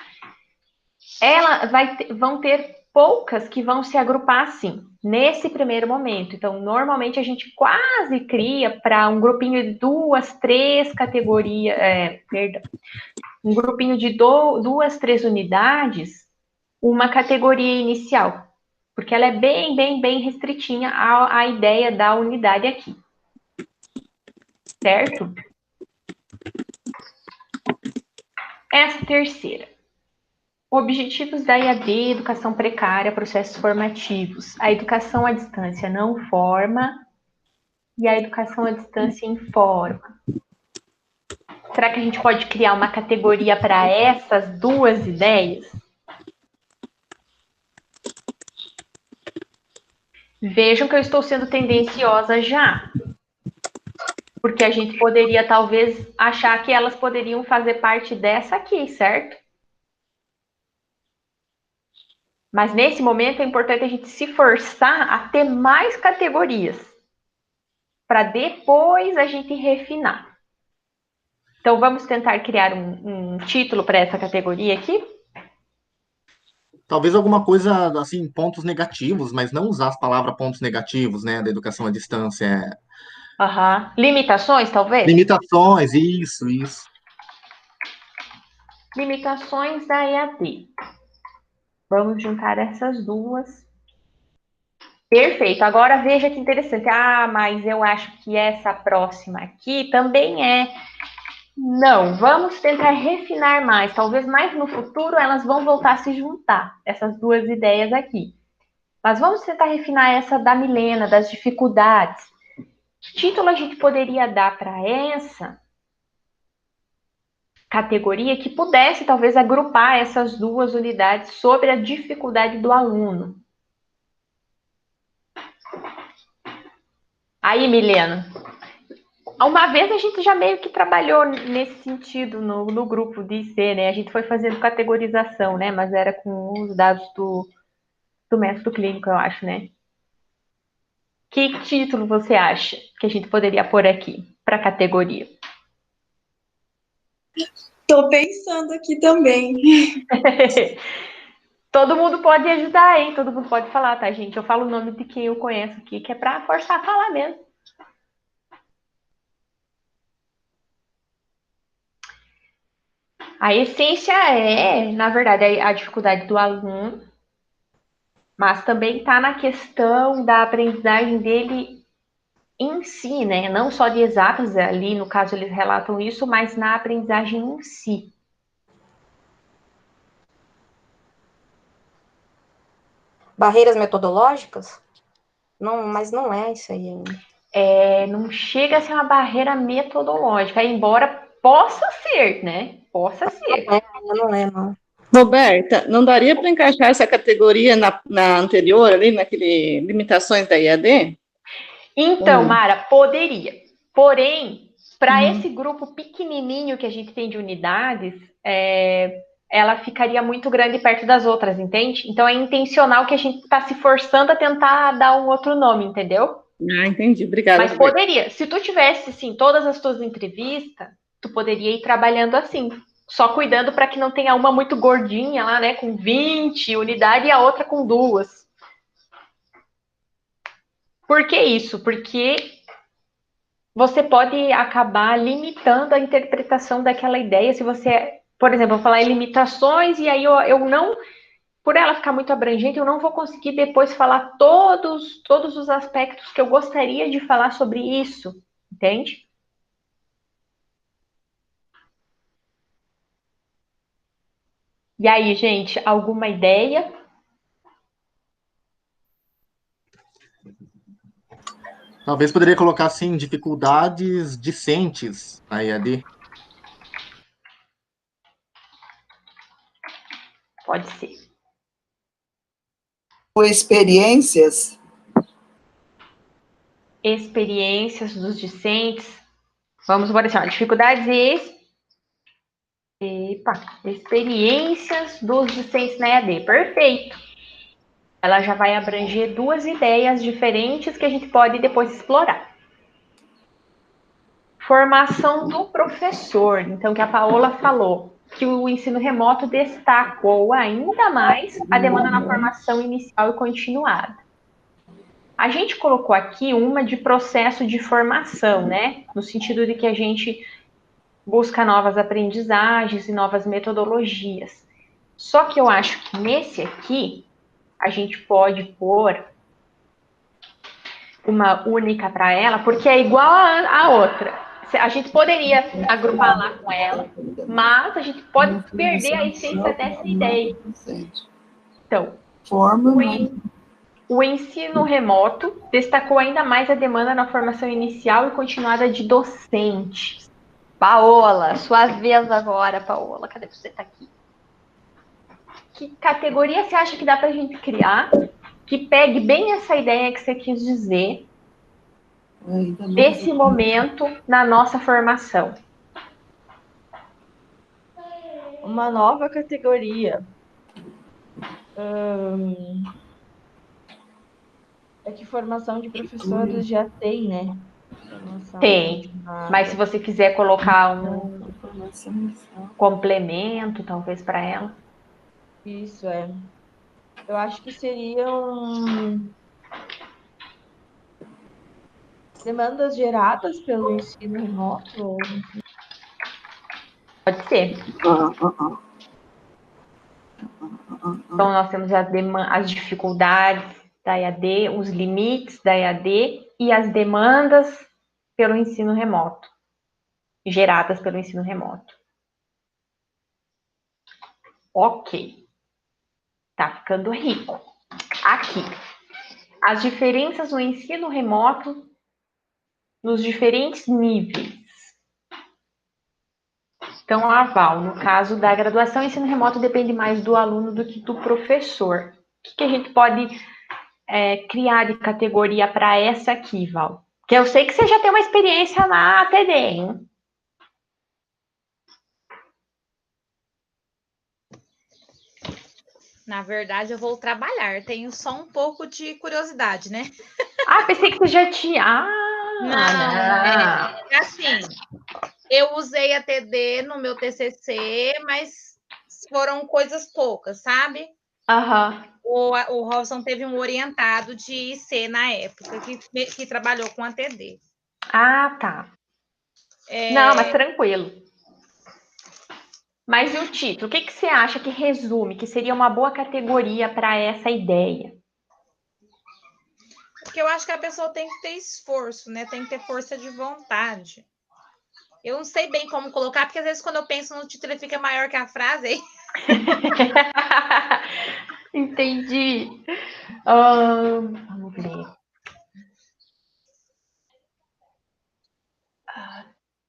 Vão ter poucas que vão se agrupar assim, nesse primeiro momento. Então, normalmente a gente quase cria para um grupinho de 2, 3 categorias, um grupinho de 2, 3 unidades, uma categoria inicial, porque ela é bem, bem, bem restritinha à ideia da unidade aqui. Certo? Essa terceira. Objetivos da EAD, educação precária, processos formativos. A educação à distância não forma e a educação à distância informa. Será que a gente pode criar uma categoria para essas duas ideias? Vejam que eu estou sendo tendenciosa já. Porque a gente poderia, talvez, achar que elas poderiam fazer parte dessa aqui, certo? Mas nesse momento é importante a gente se forçar a ter mais categorias, para depois a gente refinar. Então vamos tentar criar um título para essa categoria aqui? Talvez alguma coisa, assim, pontos negativos, mas não usar as palavras pontos negativos, né, da educação à distância. Uhum. Limitações, talvez? Limitações, isso. Limitações da EAD. Vamos juntar essas duas. Perfeito. Agora veja que interessante. Mas eu acho que essa próxima aqui também é. Não, vamos tentar refinar mais. Talvez mais no futuro elas vão voltar a se juntar, essas duas ideias aqui. Mas vamos tentar refinar essa da Milena, das dificuldades. Que título a gente poderia dar para essa categoria que pudesse, talvez, agrupar essas duas unidades sobre a dificuldade do aluno? Aí, Milena, uma vez a gente já meio que trabalhou nesse sentido no grupo de IC, né? A gente foi fazendo categorização, né? Mas era com os dados do método clínico, eu acho, né? Que título você acha que a gente poderia pôr aqui para a categoria? Estou pensando aqui também. Todo mundo pode ajudar, hein? Todo mundo pode falar, tá, gente? Eu falo o nome de quem eu conheço aqui, que é para forçar a falar mesmo. A essência é, na verdade, a dificuldade do aluno, mas também está na questão da aprendizagem dele em si, né? Não só de exatas, ali no caso eles relatam isso, mas na aprendizagem em si. Barreiras metodológicas? Não, mas não é isso aí ainda. Não chega a ser uma barreira metodológica, embora possa ser, né? Possa ser. Não é, não. Roberta, não daria para encaixar essa categoria na anterior, ali, naquele limitações da IAD? Então, Mara, poderia. Porém, para esse grupo pequenininho que a gente tem de unidades, ela ficaria muito grande perto das outras, entende? Então é intencional que a gente está se forçando a tentar dar um outro nome, entendeu? Ah, entendi. Obrigada, Mas Roberta. poderia. Se tu tivesse, assim, todas as tuas entrevistas, tu poderia ir trabalhando assim. Só cuidando para que não tenha uma muito gordinha lá, né? Com 20 unidades e a outra com 2. Por que isso? Porque você pode acabar limitando a interpretação daquela ideia. Se você, por exemplo, eu falar em limitações e aí eu não, por ela ficar muito abrangente, eu não vou conseguir depois falar todos os aspectos que eu gostaria de falar sobre isso, entende? E aí, gente, alguma ideia? Talvez poderia colocar assim, dificuldades discentes na EAD. Pode ser. Ou experiências. Experiências dos discentes. Vamos embora assim, ó, dificuldades experiências dos discentes na EAD. Perfeito. Ela já vai abranger 2 ideias diferentes que a gente pode depois explorar. Formação do professor. Então, que a Paola falou, que o ensino remoto destacou ainda mais a demanda na formação inicial e continuada. A gente colocou aqui uma de processo de formação, né? No sentido de que a gente busca novas aprendizagens e novas metodologias. Só que eu acho que nesse aqui, a gente pode pôr uma única para ela, porque é igual a outra. A gente poderia agrupar lá com ela, mas a gente pode perder a essência dessa ideia. Então, o ensino remoto destacou ainda mais a demanda na formação inicial e continuada de docentes. Paola, sua vez agora, Paola. Cadê você? Tá aqui. Que categoria você acha que dá para a gente criar que pegue bem essa ideia que você quis dizer desse momento na nossa formação? Uma nova categoria. É que formação de professores já tem, né? Tem, mas se você quiser colocar um complemento, talvez, para ela. Isso, é. Eu acho que seriam demandas geradas pelo ensino remoto. Pode ser. Então, nós temos as dificuldades da EAD, os limites da EAD e as demandas pelo ensino remoto, geradas pelo ensino remoto. Ok. Tá ficando rico. Aqui. As diferenças no ensino remoto nos diferentes níveis. Então, a Val, no caso da graduação, ensino remoto depende mais do aluno do que do professor. O que a gente pode criar de categoria para essa aqui, Val? Porque eu sei que você já tem uma experiência na ATD, hein? Na verdade, eu vou trabalhar. Tenho só um pouco de curiosidade, né? Ah, pensei que você já tinha. Não. Assim, eu usei a TD no meu TCC, mas foram coisas poucas, sabe? O Robson teve um orientado de IC na época, que trabalhou com a TD. Ah, tá. Não, mas tranquilo. Mas e o título? O que você acha que resume, que seria uma boa categoria para essa ideia? Porque eu acho que a pessoa tem que ter esforço, né? Tem que ter força de vontade. Eu não sei bem como colocar, porque às vezes quando eu penso no título ele fica maior que a frase. Aí... Entendi. Vamos ver.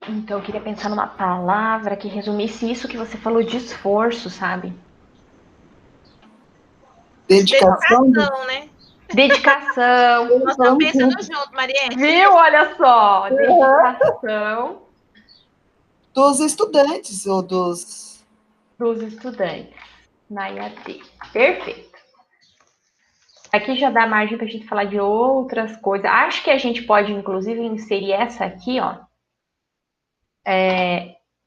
Então, eu queria pensar numa palavra que resumisse isso que você falou de esforço, sabe? Dedicação. Né? Dedicação. Nós estamos pensando junto, Mariene. Viu? Olha só. Dedicação. Dos estudantes ou dos estudantes na IAD. Perfeito. Aqui já dá margem para a gente falar de outras coisas. Acho que a gente pode, inclusive, inserir essa aqui, ó,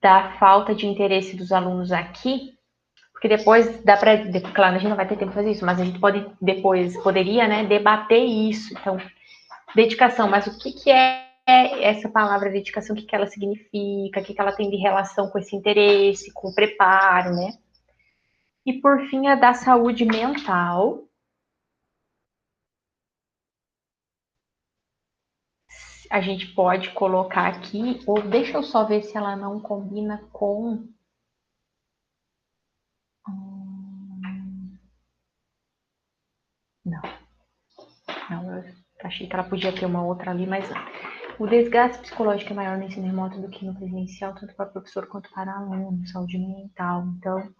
da falta de interesse dos alunos aqui, porque depois dá para, claro, a gente não vai ter tempo para fazer isso, mas a gente pode depois, poderia, né, debater isso. Então, dedicação, mas o que é essa palavra dedicação, o que ela significa, o que ela tem de relação com esse interesse, com o preparo, né? E por fim, a da saúde mental. A gente pode colocar aqui, ou deixa eu só ver se ela não combina com... Não, eu achei que ela podia ter uma outra ali, mas não. O desgaste psicológico é maior no ensino remoto do que no presencial, tanto para professor quanto para aluno, saúde mental. Então,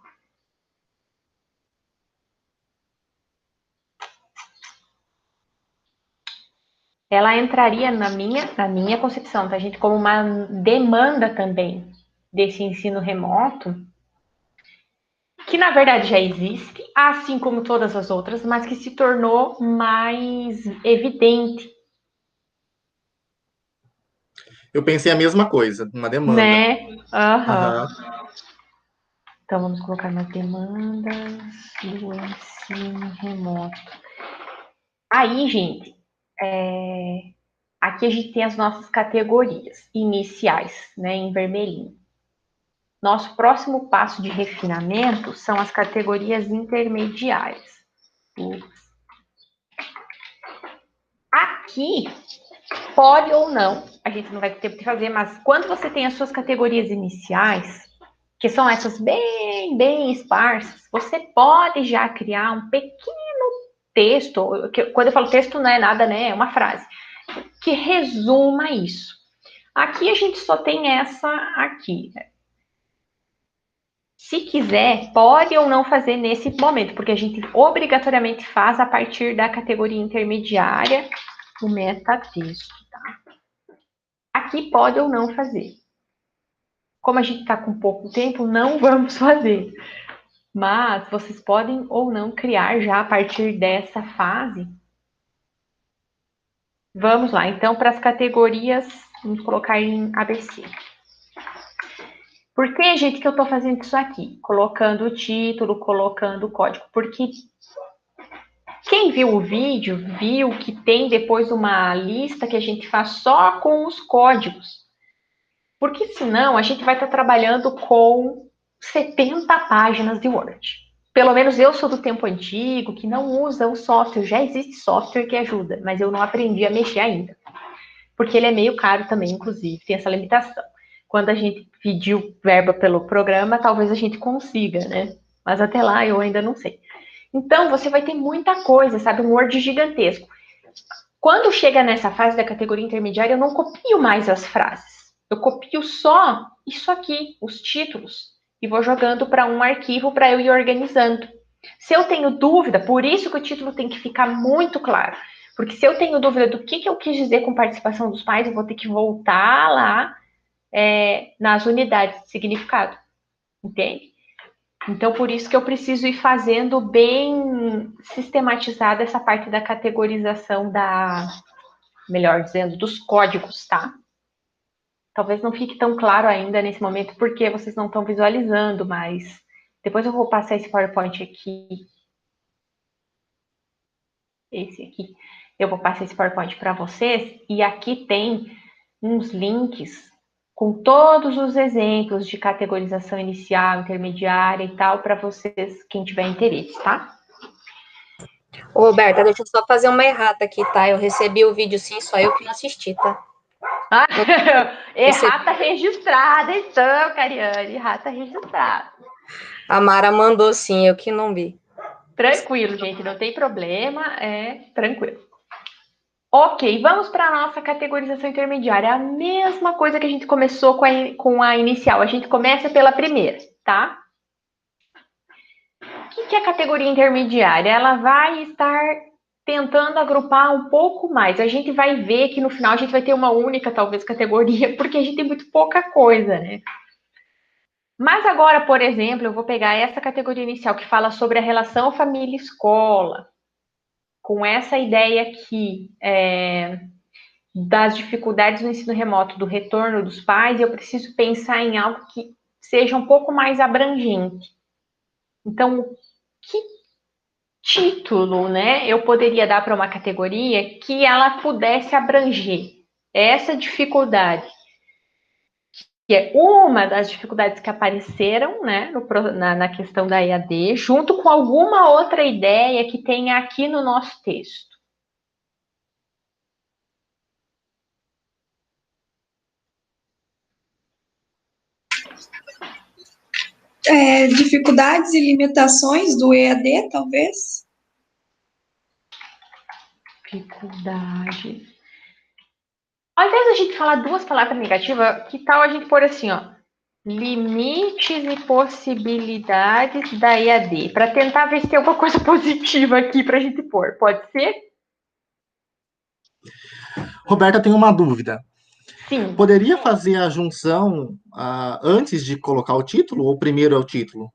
ela entraria na minha concepção, tá, gente, como uma demanda também desse ensino remoto, que na verdade já existe, assim como todas as outras, mas que se tornou mais evidente. Eu pensei a mesma coisa, uma demanda. Né? Aham. Aham. Então, vamos colocar nas demandas do ensino remoto. Aí, gente, aqui a gente tem as nossas categorias iniciais, né, em vermelhinho. Nosso próximo passo de refinamento são as categorias intermediárias. Aqui, pode ou não, a gente não vai ter tempo de fazer, mas quando você tem as suas categorias iniciais, que são essas bem esparsas, você pode já criar um pequeno texto, que, quando eu falo texto não é nada, né, é uma frase, que resuma isso. Aqui a gente só tem essa aqui. Se quiser, pode ou não fazer nesse momento, porque a gente obrigatoriamente faz a partir da categoria intermediária o metatexto, tá? Aqui pode ou não fazer. Como a gente está com pouco tempo, não vamos fazer. Mas vocês podem ou não criar já a partir dessa fase. Vamos lá, então, para as categorias, vamos colocar em ABC. Por que, gente, que eu estou fazendo isso aqui? Colocando o título, colocando o código. Porque quem viu o vídeo, viu que tem depois uma lista que a gente faz só com os códigos. Porque senão a gente vai estar trabalhando com 70 páginas de Word. Pelo menos eu sou do tempo antigo, que não usa o software. Já existe software que ajuda, mas eu não aprendi a mexer ainda. Porque ele é meio caro também, inclusive, tem essa limitação. Quando a gente pediu verba pelo programa, talvez a gente consiga, né? Mas até lá eu ainda não sei. Então, você vai ter muita coisa, sabe? Um Word gigantesco. Quando chega nessa fase da categoria intermediária, eu não copio mais as frases. Eu copio só isso aqui, os títulos, e vou jogando para um arquivo para eu ir organizando. Se eu tenho dúvida, por isso que o título tem que ficar muito claro. Porque se eu tenho dúvida do que eu quis dizer com participação dos pais, eu vou ter que voltar lá nas unidades de significado. Entende? Então, por isso que eu preciso ir fazendo bem sistematizada essa parte da categorização melhor dizendo, dos códigos, tá? Talvez não fique tão claro ainda nesse momento porque vocês não estão visualizando, mas depois eu vou passar esse PowerPoint aqui. Esse aqui. Eu vou passar esse PowerPoint para vocês e aqui tem uns links com todos os exemplos de categorização inicial, intermediária e tal, para vocês, quem tiver interesse, tá? Ô, Roberta, deixa eu só fazer uma errata aqui, tá? Eu recebi o vídeo sim, só eu que não assisti, tá? Ah, errata registrada, então, Cariane, errata registrada. A Mara mandou sim, eu que não vi. Tranquilo, gente, não tem problema, tranquilo. Ok, vamos para a nossa categorização intermediária. A mesma coisa que a gente começou com a inicial. A gente começa pela primeira, tá? O que é a categoria intermediária? Ela vai estar tentando agrupar um pouco mais. A gente vai ver que no final a gente vai ter uma única, talvez, categoria, porque a gente tem muito pouca coisa, né? Mas agora, por exemplo, eu vou pegar essa categoria inicial que fala sobre a relação família-escola, com essa ideia aqui das dificuldades no ensino remoto, do retorno dos pais, eu preciso pensar em algo que seja um pouco mais abrangente. Então, que título, né, eu poderia dar para uma categoria que ela pudesse abranger essa dificuldade, que é uma das dificuldades que apareceram, né, na questão da EAD, junto com alguma outra ideia que tenha aqui no nosso texto. Dificuldades e limitações do EAD, talvez? Dificuldade. Ao invés de a gente falar duas palavras negativas, que tal a gente pôr assim, ó, limites e possibilidades da EAD, para tentar ver se tem alguma coisa positiva aqui para a gente pôr. Pode ser? Roberta, tem uma dúvida. Sim. Poderia fazer a junção antes de colocar o título ou primeiro é o título?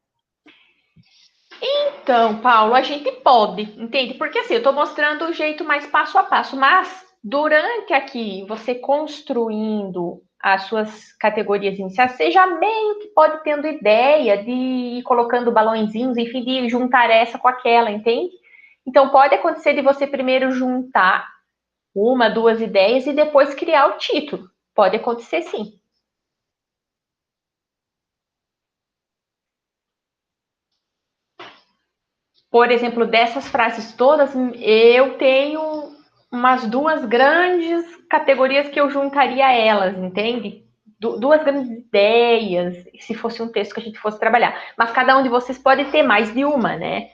Então, Paulo, a gente pode, entende? Porque assim, eu estou mostrando o jeito mais passo a passo, mas durante aqui, você construindo as suas categorias iniciais, você já meio que pode tendo ideia de ir colocando balõezinhos, enfim, de juntar essa com aquela, entende? Então, pode acontecer de você primeiro juntar uma, duas ideias e depois criar o título. Pode acontecer, sim. Por exemplo, dessas frases todas, eu tenho umas duas grandes categorias que eu juntaria elas, entende? Duas grandes ideias, se fosse um texto que a gente fosse trabalhar. Mas cada um de vocês pode ter mais de uma, né?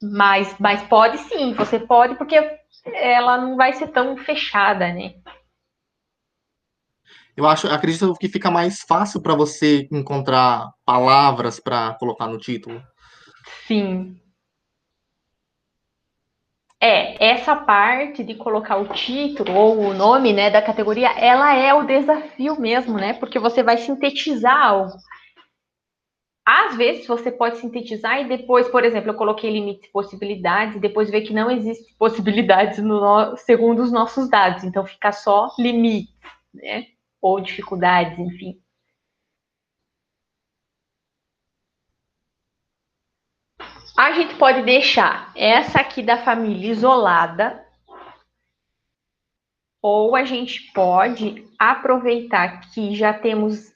Mas pode sim, você pode, porque ela não vai ser tão fechada, né? Acredito que fica mais fácil para você encontrar palavras para colocar no título. Sim. Essa parte de colocar o título ou o nome, né, da categoria, ela é o desafio mesmo, né? Porque você vai sintetizar algo. Às vezes você pode sintetizar e depois, por exemplo, eu coloquei limites e possibilidades e depois ver que não existe possibilidades segundo os nossos dados. Então fica só limites, né? Ou dificuldades, enfim. A gente pode deixar essa aqui da família isolada, ou a gente pode aproveitar que já temos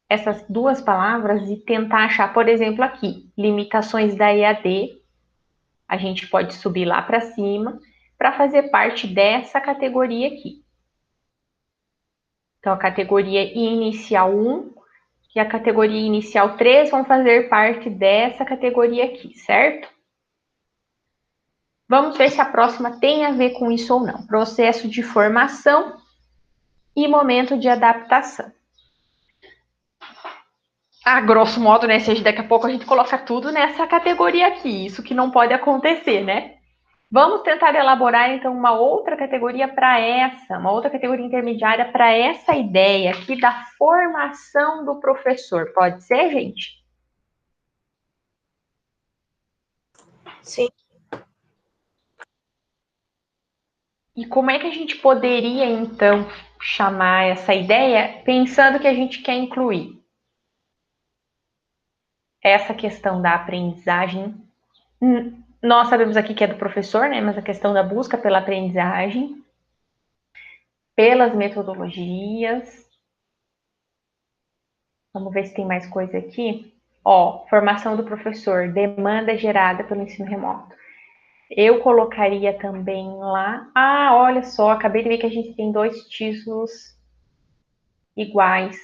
essas duas palavras e tentar achar, por exemplo, aqui, limitações da EAD. A gente pode subir lá para cima para fazer parte dessa categoria aqui. Então, a categoria inicial 1 e a categoria inicial 3 vão fazer parte dessa categoria aqui, certo? Vamos ver se a próxima tem a ver com isso ou não. Processo de formação e momento de adaptação. A grosso modo, né? Se daqui a pouco a gente coloca tudo nessa categoria aqui. Isso que não pode acontecer, né? Vamos tentar elaborar, então, uma outra categoria para essa, uma outra categoria intermediária para essa ideia aqui da formação do professor. Pode ser, gente? Sim. E como é que a gente poderia, então, chamar essa ideia pensando que a gente quer incluir essa questão da aprendizagem? Nós sabemos aqui que é do professor, né? Mas a questão da busca pela aprendizagem, pelas metodologias, Vamos ver se tem mais coisa aqui. Ó, formação do professor, demanda gerada pelo ensino remoto. Eu colocaria também lá. Ah, olha só, acabei de ver que a gente tem 2 títulos iguais.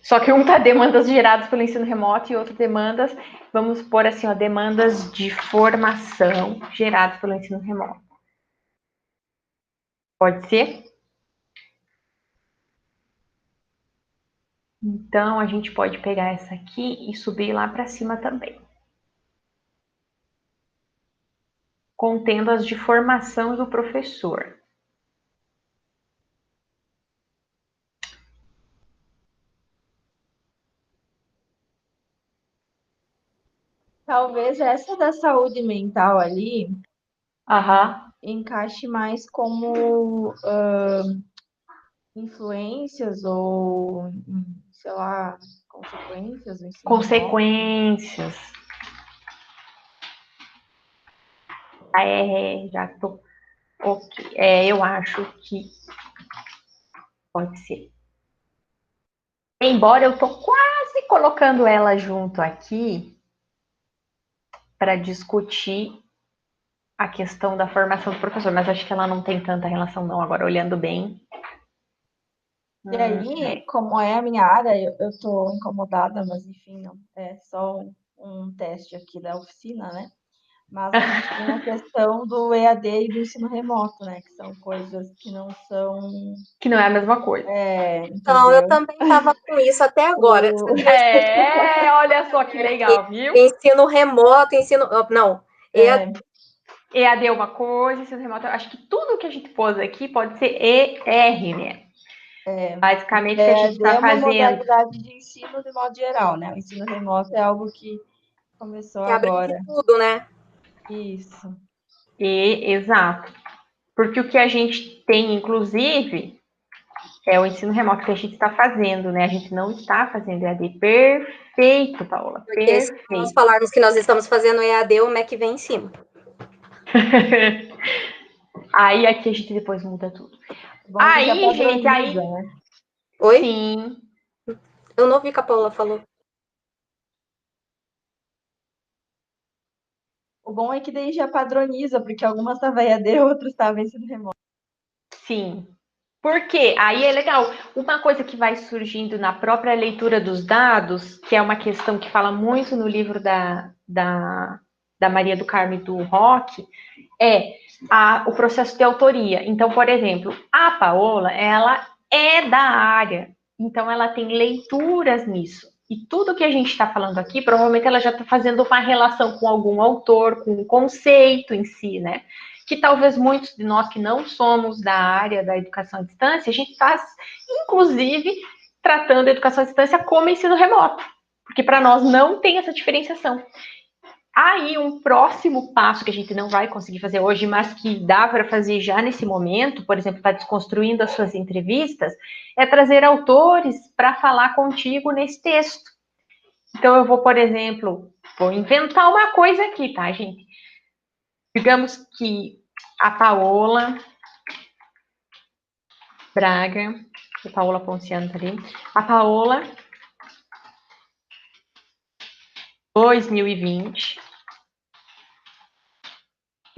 Só que um tá demandas geradas pelo ensino remoto e outro demandas, vamos pôr assim, ó, demandas de formação geradas pelo ensino remoto. Pode ser? Então, a gente pode pegar essa aqui e subir lá para cima também. Contendo as de formação do professor. Talvez essa da saúde mental ali Aham. encaixe mais como influências ou, sei lá, consequências do ensino remoto. Consequências. Já tô. Ok. Eu acho que pode ser. Embora eu tô quase colocando ela junto aqui para discutir a questão da formação do professor, mas acho que ela não tem tanta relação não, agora olhando bem. E aí, como é a minha área, eu tô incomodada, mas enfim, não, é só um teste aqui da oficina, né? Mas a gente tem a questão do EAD e do ensino remoto, né? Que são coisas que não são... Que não é a mesma coisa. Então, eu Entendeu? também estava com isso até agora. Olha só que legal, viu? Ensino remoto, não, EAD é uma coisa, ensino remoto, acho que tudo que a gente pôs aqui pode ser ER, né? Basicamente, o que a gente está fazendo. É uma modalidade de ensino de modo geral, né? O ensino remoto é algo que começou agora. Que tudo, né? Isso. Exato. Porque o que a gente tem, inclusive, é o ensino remoto que a gente está fazendo, né? A gente não está fazendo EAD. Perfeito, Paola. Porque Perfeito. se nós falarmos que nós estamos fazendo EAD, o MEC vem em cima. Aí aqui a gente depois muda tudo. Aí, gente, aí... Né? Oi? Sim. Eu não ouvi o que a Paula falou. O bom é que daí já padroniza, porque algumas estavam EAD, outras estavam ensino remoto. Sim. Por quê? Aí é legal. Uma coisa que vai surgindo na própria leitura dos dados, que é uma questão que fala muito no livro da Maria do Carmo e do Roque, é o processo de autoria. Então, por exemplo, a Paola, ela é da área, então ela tem leituras nisso. E tudo que a gente está falando aqui, provavelmente ela já está fazendo uma relação com algum autor, com o conceito em si, né? Que talvez muitos de nós que não somos da área da educação à distância, a gente está, inclusive, tratando a educação à distância como ensino remoto, porque para nós não tem essa diferenciação. Aí, um próximo passo que a gente não vai conseguir fazer hoje, mas que dá para fazer já nesse momento, por exemplo, está desconstruindo as suas entrevistas, é trazer autores para falar contigo nesse texto. Então, eu vou, por exemplo, vou inventar uma coisa aqui, tá, gente? Digamos que a Paola Braga, a Paola Ponciano tá ali, a Paola 2020,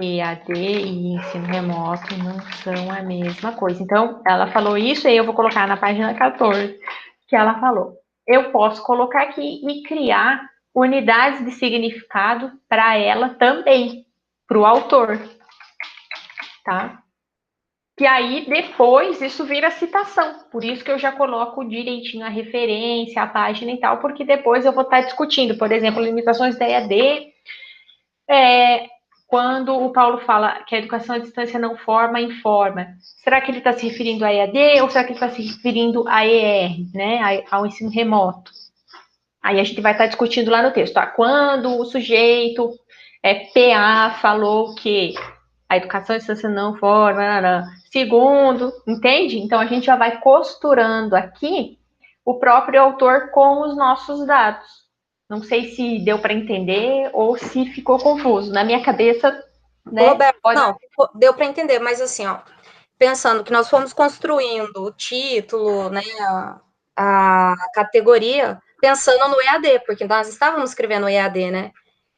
EAD e ensino remoto não são a mesma coisa. Então, ela falou isso e eu vou colocar na página 14, que ela falou. Eu posso colocar aqui e criar unidades de significado para ela também, para o autor, tá? Que aí, depois, isso vira citação. Por isso que eu já coloco direitinho a referência, a página e tal, porque depois eu vou estar discutindo, por exemplo, limitações da EAD, quando o Paulo fala que a educação à distância não forma, informa. Será que ele está se referindo a EAD ou será que ele está se referindo a ER, né, ao ensino remoto? Aí a gente vai estar discutindo lá no texto. Quando o sujeito PA falou que a educação à distância não forma, segundo, entende? Então a gente já vai costurando aqui o próprio autor com os nossos dados. Não sei se deu para entender ou se ficou confuso. Na minha cabeça, né? Roberto, não, deu para entender, mas assim, ó, pensando que nós fomos construindo o título, né, a categoria, pensando no EAD, porque nós estávamos escrevendo EAD, né?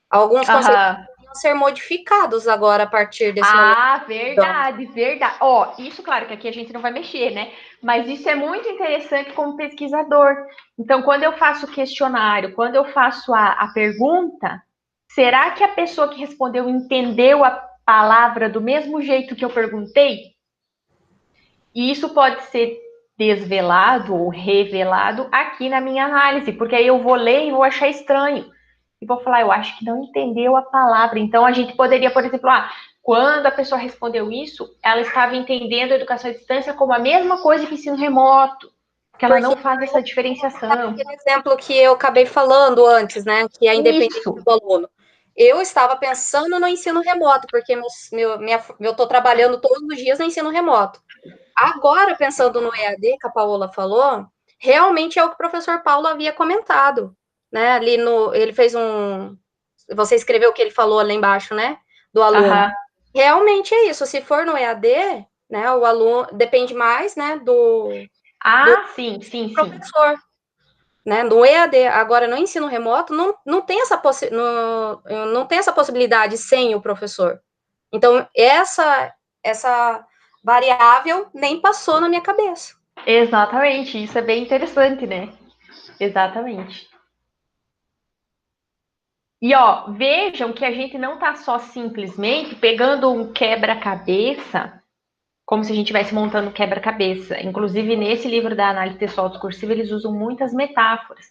Alguns conceitos vão ser modificados agora a partir desse momento. Verdade, verdade. Ó, isso, claro, que aqui a gente não vai mexer, né? Mas isso é muito interessante como pesquisador. Então, quando eu faço o questionário, quando eu faço a pergunta, será que a pessoa que respondeu entendeu a palavra do mesmo jeito que eu perguntei? E isso pode ser desvelado ou revelado aqui na minha análise, porque aí eu vou ler e vou achar estranho. E vou falar, eu acho que não entendeu a palavra. Então, a gente poderia, por exemplo, quando a pessoa respondeu isso, ela estava entendendo a educação à distância como a mesma coisa que ensino remoto, porque ela não faz essa diferenciação. Aquele exemplo que eu acabei falando antes, né, que é a independência do aluno. Eu estava pensando no ensino remoto, porque eu estou trabalhando todos os dias no ensino remoto. Agora, pensando no EAD, que a Paola falou, realmente é o que o professor Paulo havia comentado, né, ali ele fez você escreveu o que ele falou ali embaixo, né, do aluno. Realmente é isso, se for no EAD, né, o aluno depende mais, né, do sim. professor. Né, no EAD, agora no ensino remoto, não tem essa possibilidade sem o professor. Então, essa variável nem passou na minha cabeça. Exatamente, isso é bem interessante, né? Exatamente. E, vejam que a gente não está só simplesmente pegando um quebra-cabeça, como se a gente estivesse montando um quebra-cabeça. Inclusive, nesse livro da análise textual discursiva, eles usam muitas metáforas.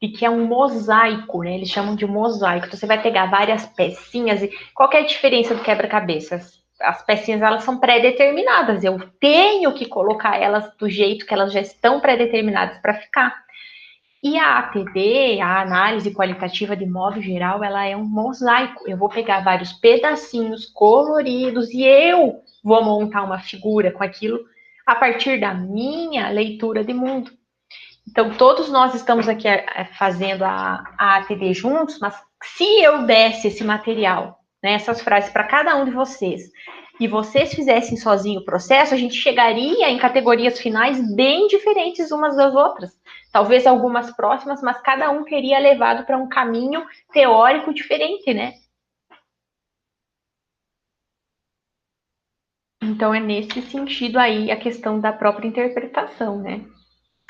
De que é um mosaico, né? Eles chamam de mosaico. Então, você vai pegar várias pecinhas e qual que é a diferença do quebra-cabeça? As pecinhas, elas são pré-determinadas. Eu tenho que colocar elas do jeito que elas já estão pré-determinadas para ficar. E a ATD, a análise qualitativa de modo geral, ela é um mosaico. Eu vou pegar vários pedacinhos coloridos e eu vou montar uma figura com aquilo a partir da minha leitura de mundo. Então, todos nós estamos aqui fazendo a ATD juntos, mas se eu desse esse material, né, essas frases para cada um de vocês, e vocês fizessem sozinho o processo, a gente chegaria em categorias finais bem diferentes umas das outras. Talvez algumas próximas, mas cada um teria levado para um caminho teórico diferente, né? Então, é nesse sentido aí a questão da própria interpretação, né?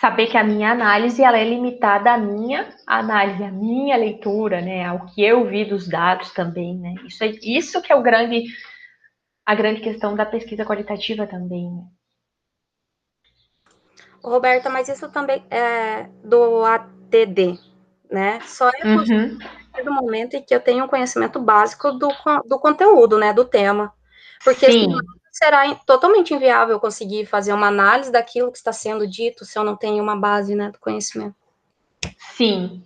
Saber que a minha análise ela é limitada à minha análise, à minha leitura, né, ao que eu vi dos dados também, né? Isso que é a grande questão da pesquisa qualitativa também, né? Roberta, mas isso também é do ATD, né? Só é possível do momento em que eu tenho um conhecimento básico do conteúdo, né, do tema. Porque será totalmente inviável conseguir fazer uma análise daquilo que está sendo dito se eu não tenho uma base, né, do conhecimento. Sim.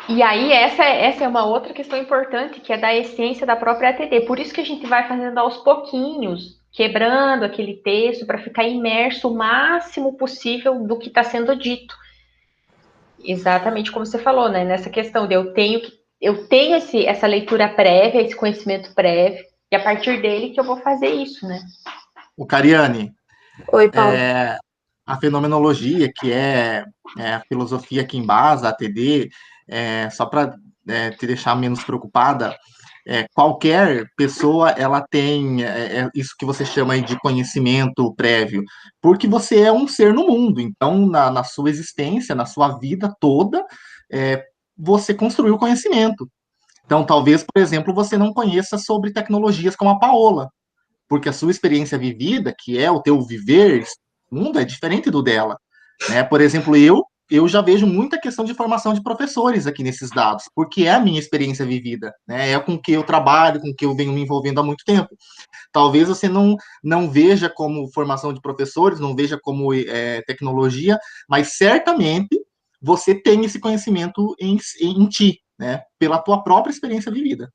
E aí, essa é uma outra questão importante, que é da essência da própria ATD. Por isso que a gente vai fazendo aos pouquinhos, quebrando aquele texto para ficar imerso o máximo possível do que está sendo dito. Exatamente como você falou, né? Nessa questão de eu tenho essa leitura prévia, esse conhecimento prévio, e a partir dele que eu vou fazer isso, né? O Cariane. Oi, Paulo. A fenomenologia, que é a filosofia que embasa a ATD, só para te deixar menos preocupada, qualquer pessoa ela tem isso que você chama aí de conhecimento prévio, porque você é um ser no mundo, então na sua existência, na sua vida toda, você construiu conhecimento. Então, talvez, por exemplo, você não conheça sobre tecnologias como a Paola, porque a sua experiência vivida, que é o teu viver, mundo é diferente do dela, né? Por exemplo, eu já vejo muita questão de formação de professores aqui nesses dados, porque é a minha experiência vivida, né? É com que eu trabalho, com que eu venho me envolvendo há muito tempo. Talvez você não veja como formação de professores, não veja como tecnologia, mas certamente você tem esse conhecimento em ti, né? Pela tua própria experiência vivida.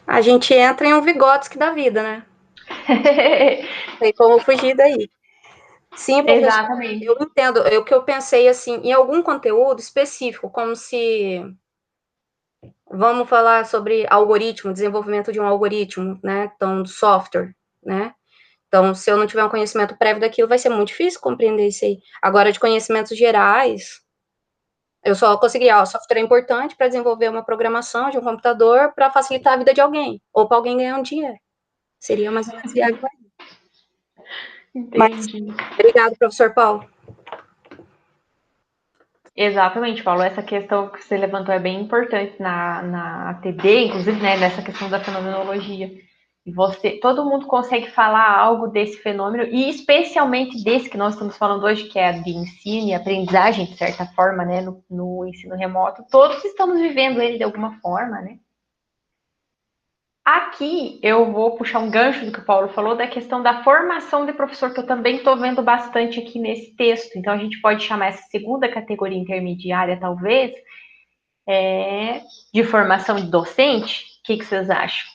A gente entra em um Vygotsky da vida, né? Tem como fugir daí. Sim, professor, exatamente. Eu entendo. O que eu pensei, assim, em algum conteúdo específico, como se... Vamos falar sobre algoritmo, desenvolvimento de um algoritmo, né? Então, do software, né? Então, se eu não tiver um conhecimento prévio daquilo, vai ser muito difícil compreender isso aí. Agora, de conhecimentos gerais, eu só consegui, o software é importante para desenvolver uma programação de um computador para facilitar a vida de alguém, ou para alguém ganhar um dinheiro. Seria mais ou menos viável. Entendi. Obrigado, professor Paulo. Exatamente, Paulo. Essa questão que você levantou é bem importante na ATD, inclusive, né, nessa questão da fenomenologia. E todo mundo consegue falar algo desse fenômeno, e especialmente desse que nós estamos falando hoje, que é de ensino e aprendizagem, de certa forma, né, no ensino remoto. Todos estamos vivendo ele de alguma forma, né? Aqui eu vou puxar um gancho do que o Paulo falou, da questão da formação de professor, que eu também estou vendo bastante aqui nesse texto. Então, a gente pode chamar essa segunda categoria intermediária, talvez, de formação de docente. O que vocês acham?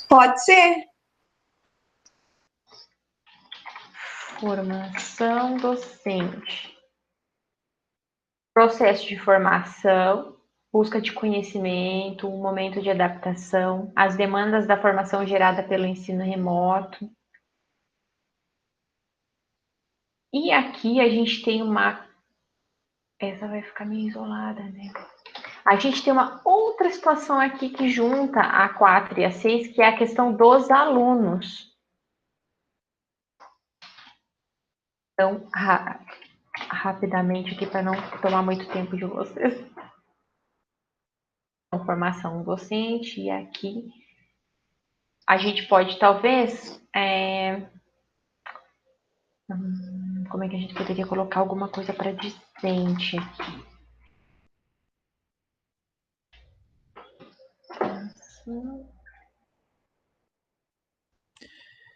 Pode ser. Formação docente. Processo de formação, busca de conhecimento, um momento de adaptação, as demandas da formação gerada pelo ensino remoto. E aqui a gente tem essa vai ficar meio isolada, né? A gente tem uma outra situação aqui que junta a 4 e a 6, que é a questão dos alunos. Então, rapidamente aqui, para não tomar muito tempo de vocês. Formação docente, e aqui a gente pode, talvez, como é que a gente poderia colocar alguma coisa para discente aqui?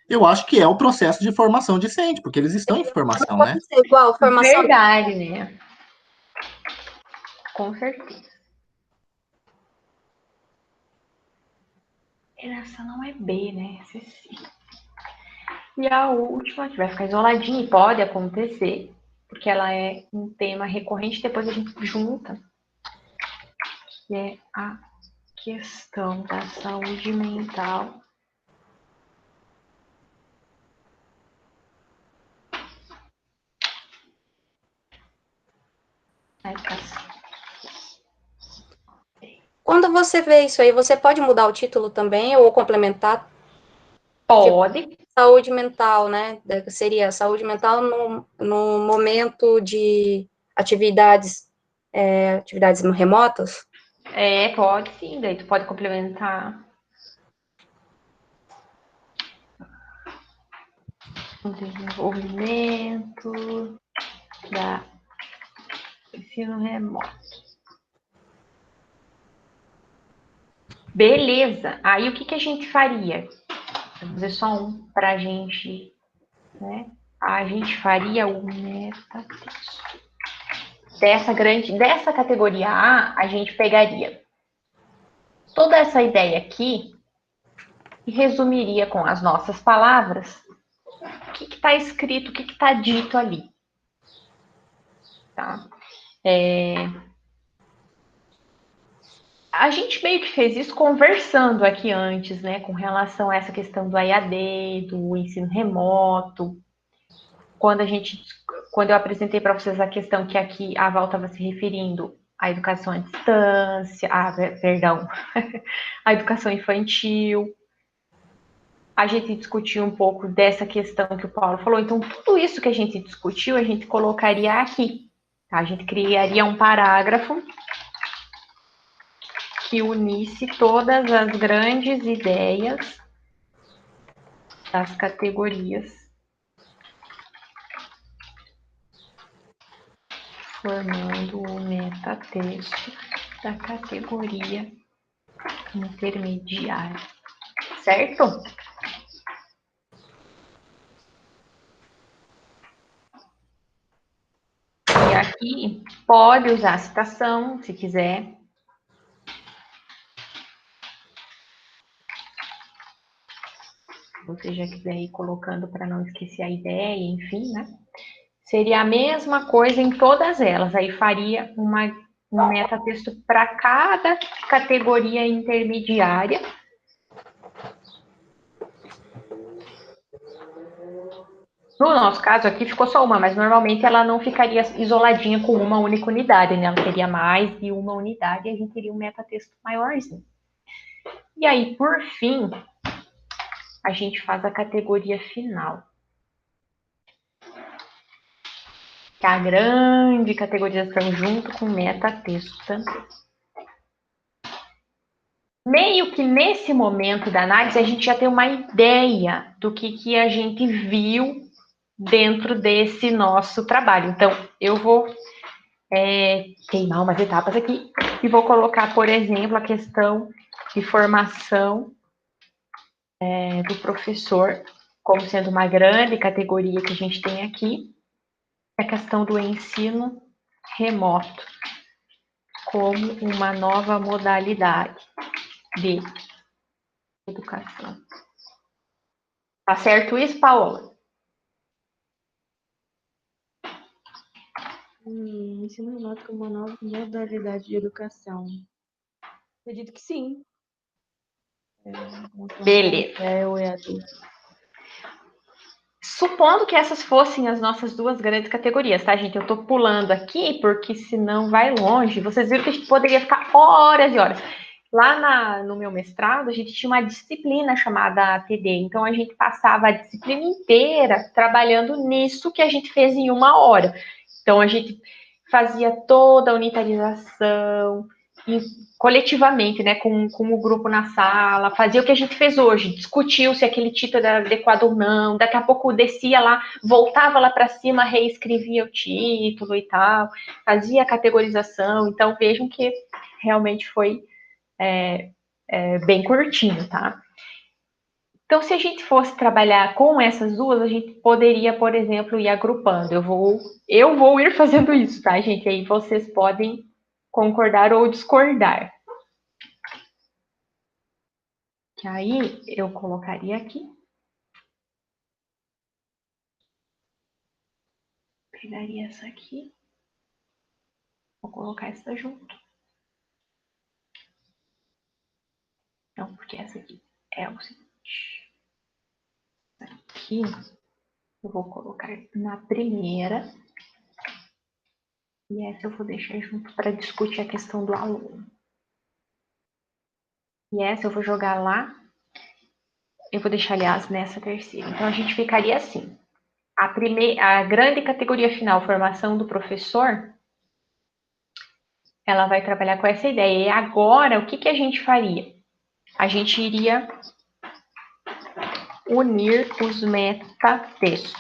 Eu acho que é o processo de formação discente, porque eles estão em formação, né? Pode ser igual, formação. Verdade, né? Com certeza. Essa não é B, né? Essa é C. E a última, que vai ficar isoladinha, e pode acontecer, porque ela é um tema recorrente, depois a gente junta, que é a questão da saúde mental. Quando você vê isso aí, você pode mudar o título também ou complementar? Pode. Tipo, saúde mental, né? Seria saúde mental no momento de atividades remotas? Pode sim, daí tu pode complementar. O desenvolvimento da ensino remoto. Beleza. Aí o que a gente faria? Vou fazer só um para a gente, né? A gente faria o metatexto. Dessa categoria A, a gente pegaria toda essa ideia aqui e resumiria com as nossas palavras o que está escrito, o que está dito ali. Tá? A gente meio que fez isso conversando aqui antes, né, com relação a essa questão do EAD, do ensino remoto. Quando eu apresentei para vocês a questão que aqui a Val estava se referindo à educação à distância, perdão, à educação infantil. A gente discutiu um pouco dessa questão que o Paulo falou. Então, tudo isso que a gente discutiu, a gente colocaria aqui. Tá? A gente criaria um parágrafo que unisse todas as grandes ideias das categorias, formando o metatexto da categoria intermediária, certo? E aqui pode usar a citação, se quiser. Se você já quiser ir colocando para não esquecer a ideia, enfim, né? Seria a mesma coisa em todas elas. Aí faria um metatexto para cada categoria intermediária. No nosso caso aqui ficou só uma, mas normalmente ela não ficaria isoladinha com uma única unidade, né? Ela teria mais de uma unidade e a gente teria um metatexto maiorzinho. E aí, por fim, a gente faz a categoria final. Que é a grande categorização junto com metatexto também. Meio que nesse momento da análise, a gente já tem uma ideia do que a gente viu dentro desse nosso trabalho. Então, eu vou queimar umas etapas aqui e vou colocar, por exemplo, a questão de formação do professor, como sendo uma grande categoria que a gente tem aqui, a questão do ensino remoto, como uma nova modalidade de educação. Tá certo isso, Paola? Ensino remoto como uma nova modalidade de educação. Acredito que sim. Beleza. O EAD. Supondo que essas fossem as nossas duas grandes categorias, tá, gente? Eu tô pulando aqui, porque senão vai longe. Vocês viram que a gente poderia ficar horas e horas. Lá no meu mestrado, a gente tinha uma disciplina chamada ATD. Então, a gente passava a disciplina inteira trabalhando nisso que a gente fez em 1 hora. Então, a gente fazia toda a unitarização, coletivamente, né, com o grupo na sala, fazia o que a gente fez hoje, discutiu se aquele título era adequado ou não, daqui a pouco descia lá, voltava lá para cima, reescrevia o título e tal, fazia a categorização. Então, vejam que realmente foi bem curtinho, tá? Então, se a gente fosse trabalhar com essas duas, a gente poderia, por exemplo, ir agrupando. Eu vou ir fazendo isso, tá, gente? Aí vocês podem concordar ou discordar. Que aí eu colocaria aqui. Pegaria essa aqui. Vou colocar essa junto. Não, porque essa aqui é o seguinte. Aqui eu vou colocar na primeira. E essa eu vou deixar junto para discutir a questão do aluno. E essa eu vou jogar lá. Eu vou deixar, aliás, nessa terceira. Então, a gente ficaria assim. A grande categoria final, formação do professor, ela vai trabalhar com essa ideia. E agora, o que a gente faria? A gente iria unir os metatextos.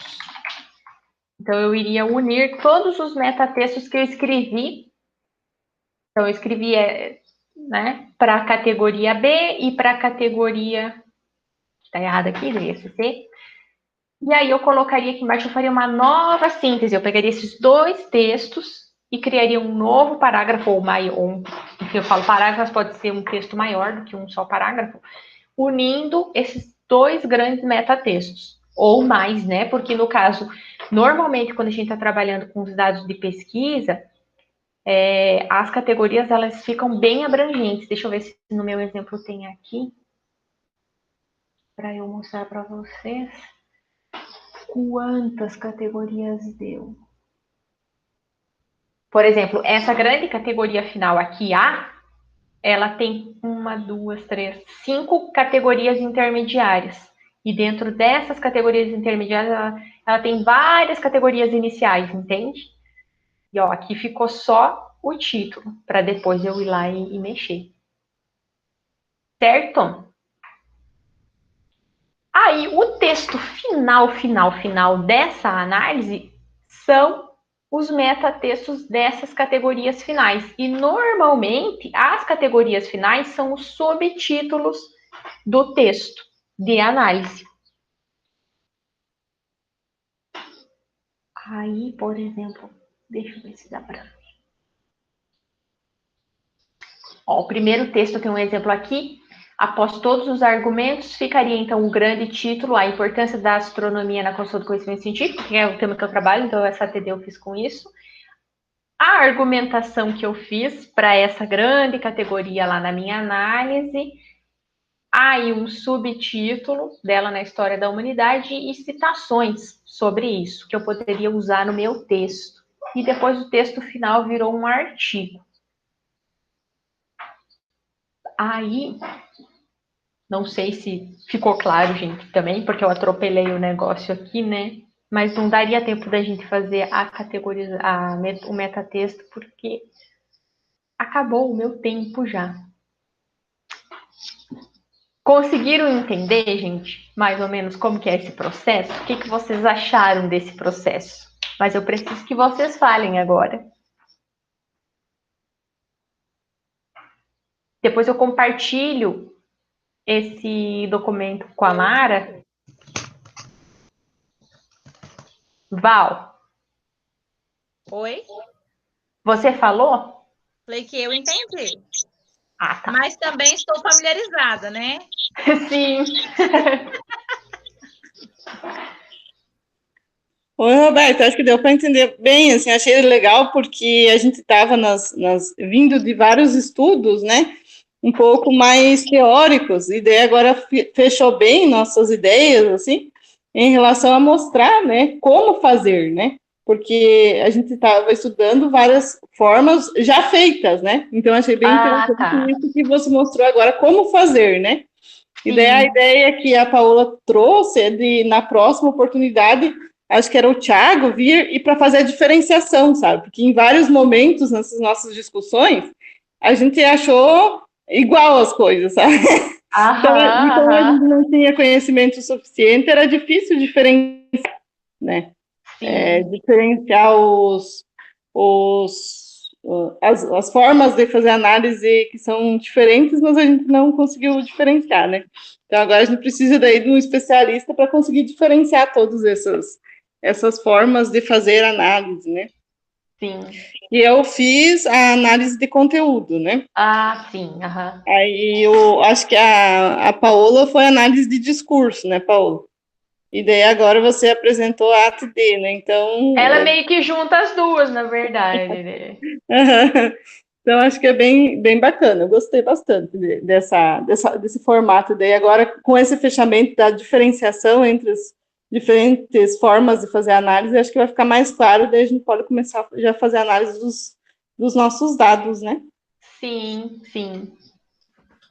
Então, eu iria unir todos os metatextos que eu escrevi. Então, eu escrevi para a categoria B e para a categoria... Está errado aqui, DSC. E aí eu colocaria aqui embaixo, eu faria uma nova síntese. Eu pegaria esses 2 textos e criaria um novo parágrafo, enfim, eu falo parágrafo, mas pode ser um texto maior do que um só parágrafo, unindo esses 2 grandes metatextos, ou mais, né? Porque no caso, normalmente quando a gente está trabalhando com os dados de pesquisa, as categorias elas ficam bem abrangentes. Deixa eu ver se no meu exemplo tem aqui, para eu mostrar para vocês. Quantas categorias deu? Por exemplo, essa grande categoria final aqui, A, ela tem 1, 2, 3, 5 categorias intermediárias. E dentro dessas categorias intermediárias, ela tem várias categorias iniciais, entende? E ó, aqui ficou só o título, para depois eu ir lá e mexer. Certo? Aí, o texto final dessa análise são os metatextos dessas categorias finais. E, normalmente, as categorias finais são os subtítulos do texto de análise. Aí, por exemplo, deixa eu ver se dá para ver. Ó, o primeiro texto tem um exemplo aqui. Após todos os argumentos, ficaria então o grande título, a importância da astronomia na construção do conhecimento científico, que é o tema que eu trabalho, então essa ATD eu fiz com isso. A argumentação que eu fiz para essa grande categoria lá na minha análise, aí um subtítulo dela na história da humanidade e citações sobre isso, que eu poderia usar no meu texto. E depois o texto final virou um artigo. Aí, não sei se ficou claro, gente, também, porque eu atropelei o negócio aqui, né? Mas não daria tempo da gente fazer o metatexto, porque acabou o meu tempo já. Conseguiram entender, gente, mais ou menos como que é esse processo? O que vocês acharam desse processo? Mas eu preciso que vocês falem agora. Depois eu compartilho esse documento com a Mara. Val. Oi? Você falou? Falei que eu entendi. Ah, tá. Mas também estou familiarizada, né? Sim. Oi, Roberto, acho que deu para entender bem, assim, achei legal porque a gente estava vindo de vários estudos, né, um pouco mais teóricos, e daí agora fechou bem nossas ideias, assim, em relação a mostrar, né, como fazer, né, porque a gente estava estudando várias formas já feitas, né, então achei bem interessante isso que você mostrou agora, como fazer, né, e daí a ideia que a Paola trouxe é de, na próxima oportunidade, acho que era o Thiago vir e para fazer a diferenciação, sabe? Porque em vários momentos nessas nossas discussões, a gente achou igual as coisas, sabe? Então a gente não tinha conhecimento suficiente, era difícil diferenciar, né? Diferenciar as formas de fazer análise que são diferentes, mas a gente não conseguiu diferenciar, né? Então agora a gente precisa daí de um especialista para conseguir diferenciar todas essas formas de fazer análise, né? Sim. E eu fiz a análise de conteúdo, né? Ah, sim. Aí eu acho que a Paola foi análise de discurso, né, Paola? E daí agora você apresentou a ATD, né? Então. Ela meio que junta as duas, na verdade, né? Então, acho que é bem, bem bacana. Eu gostei bastante desse formato. Daí, agora, com esse fechamento da diferenciação entre as diferentes formas de fazer análise, acho que vai ficar mais claro. Daí, a gente pode começar já a fazer análise dos nossos dados, né? Sim, sim.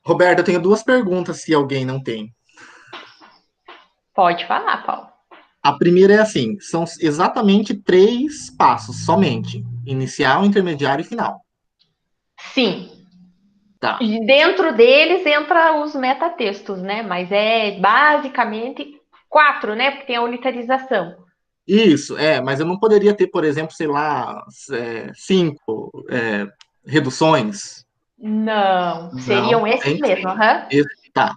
Roberto, eu tenho 2 perguntas, se alguém não tem. Pode falar, Paulo. A primeira é assim, são exatamente 3 passos, somente. Inicial, intermediário e final. Sim. Tá. E dentro deles entra os metatextos, né? Mas é basicamente 4, né? Porque tem a unitarização. Isso, mas eu não poderia ter, por exemplo, sei lá, 5 reduções? Não, seriam esses mesmo. Tá.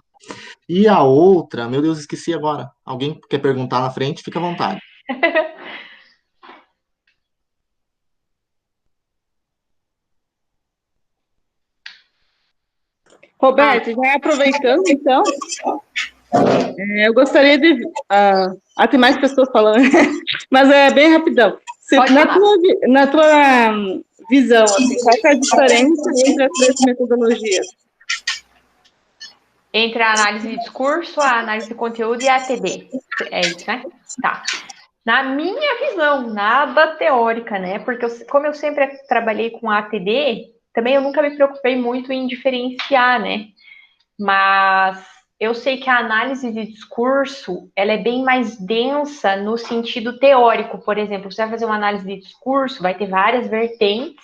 E a outra, meu Deus, esqueci agora. Alguém quer perguntar na frente? Fica à vontade. Roberto, já aproveitando, então, eu gostaria de... tem mais pessoas falando, mas é bem rapidão. Na tua visão, assim, qual é a diferença entre as 3 metodologias? Entre a análise de discurso, a análise de conteúdo e a ATD. É isso, né? Tá. Na minha visão, nada teórica, né? Porque como eu sempre trabalhei com ATD, também eu nunca me preocupei muito em diferenciar, né? Mas eu sei que a análise de discurso, ela é bem mais densa no sentido teórico. Por exemplo, você vai fazer uma análise de discurso, vai ter várias vertentes,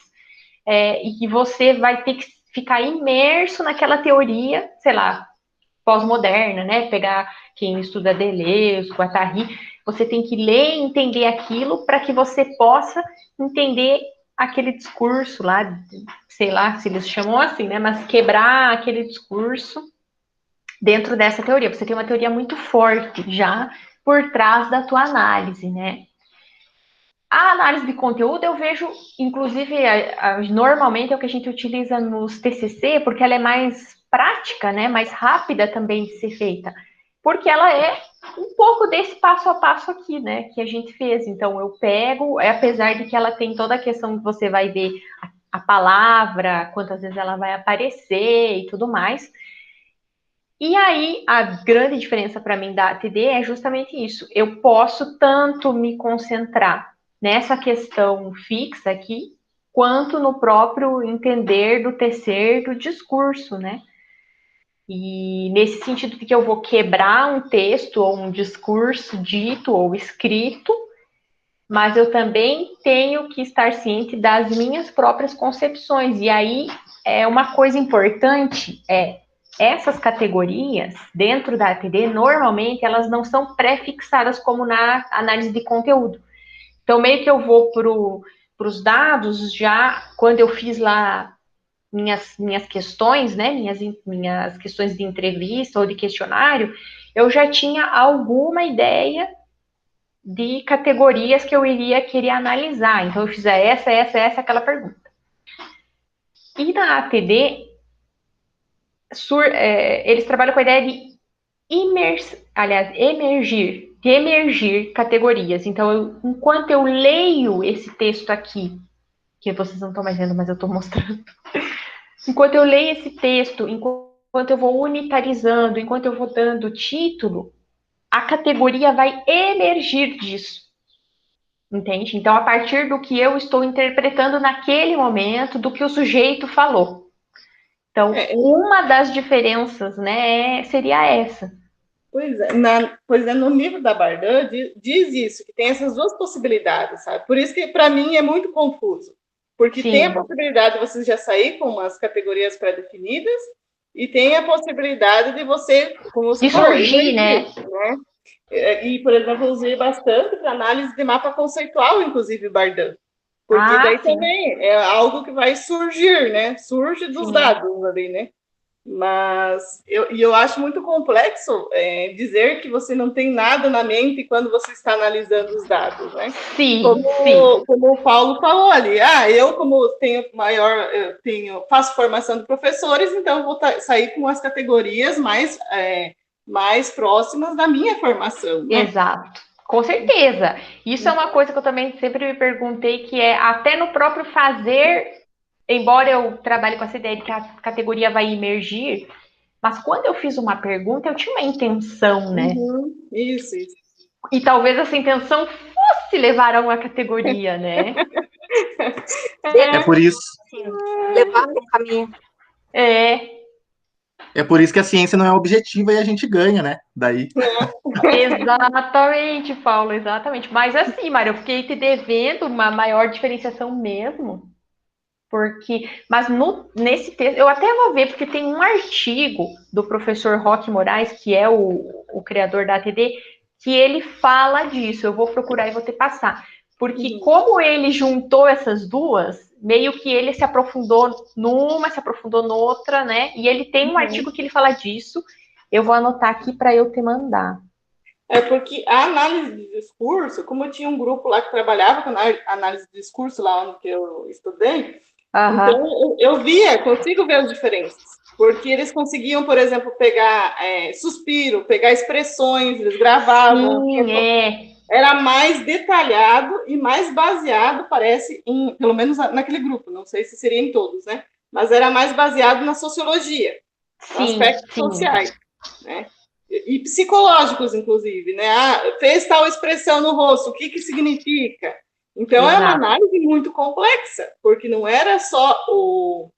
e que você vai ter que ficar imerso naquela teoria, sei lá, pós-moderna, né? Pegar quem estuda Deleuze, Guattari, você tem que ler e entender aquilo para que você possa entender aquele discurso lá, sei lá se eles chamam assim, né? Mas quebrar aquele discurso dentro dessa teoria. Você tem uma teoria muito forte já por trás da tua análise, né? A análise de conteúdo eu vejo, inclusive, normalmente é o que a gente utiliza nos TCC, porque ela é mais prática, né, mais rápida também de ser feita, porque ela é um pouco desse passo a passo aqui, né, que a gente fez. Então, eu pego, apesar de que ela tem toda a questão que você vai ver a palavra, quantas vezes ela vai aparecer e tudo mais. E aí, a grande diferença para mim da ATD é justamente isso. Eu posso tanto me concentrar nessa questão fixa aqui, quanto no próprio entender do tecer do discurso, né? E nesse sentido de que eu vou quebrar um texto ou um discurso dito ou escrito, mas eu também tenho que estar ciente das minhas próprias concepções. E aí, uma coisa importante essas categorias, dentro da ATD, normalmente, elas não são pré-fixadas como na análise de conteúdo. Então, meio que eu vou para os dados, já quando eu fiz lá minhas questões, né, minhas questões de entrevista ou de questionário, eu já tinha alguma ideia de categorias que eu iria querer analisar. Então, eu fiz essa, aquela pergunta. E na ATD, eles trabalham com a ideia de emergir categorias. Então, enquanto eu leio esse texto aqui, que vocês não estão mais vendo, mas eu estou mostrando, enquanto eu leio esse texto, enquanto eu vou unitarizando, enquanto eu vou dando título, a categoria vai emergir disso. Entende? Então, a partir do que eu estou interpretando naquele momento, do que o sujeito falou. Então, uma das diferenças, né, seria essa. Pois é, no livro da Bardan diz isso, que tem essas duas possibilidades, sabe? Por isso que, para mim, é muito confuso. Porque Sim. Tem a possibilidade de você já sair com as categorias pré-definidas e tem a possibilidade de você, como você falou, surgir, né? E, por exemplo, eu usei bastante para análise de mapa conceitual, inclusive, Bardan. Porque daí sim. Também é algo que vai surgir, né? Surge dos sim. Dados ali, né? Mas eu acho muito complexo dizer que você não tem nada na mente quando você está analisando os dados, né? Sim, como o Paulo falou ali, eu como faço formação de professores, então vou sair com as categorias mais próximas da minha formação, né? Exato. Com certeza. Isso é uma coisa que eu também sempre me perguntei, que é até no próprio fazer, embora eu trabalhe com essa ideia de que a categoria vai emergir, mas quando eu fiz uma pergunta, eu tinha uma intenção, né? Isso. E talvez essa intenção fosse levar a uma categoria, né? É por isso. Levar para um caminho. É por isso que a ciência não é objetiva e a gente ganha, né? Daí. Exatamente, Paulo, exatamente. Mas assim, Mário, eu fiquei te devendo uma maior diferenciação mesmo. Mas nesse texto, eu até vou ver, porque tem um artigo do professor Roque Moraes, que é o criador da ATD, que ele fala disso. Eu vou procurar e vou te passar. Porque como ele juntou essas duas, meio que ele se aprofundou numa, se aprofundou noutra, né? E ele tem um artigo que ele fala disso. Eu vou anotar aqui para eu te mandar. É porque a análise de discurso, como eu tinha um grupo lá que trabalhava com a análise de discurso lá onde eu estudei, então eu consigo ver as diferenças. Porque eles conseguiam, por exemplo, pegar suspiro, pegar expressões, eles gravavam. Era mais detalhado e mais baseado, parece, pelo menos naquele grupo, não sei se seria em todos, né? Mas era mais baseado na sociologia, aspectos sociais, né? E psicológicos, inclusive, né? Fez tal expressão no rosto, o que significa? Então, é uma análise muito complexa, porque não era só o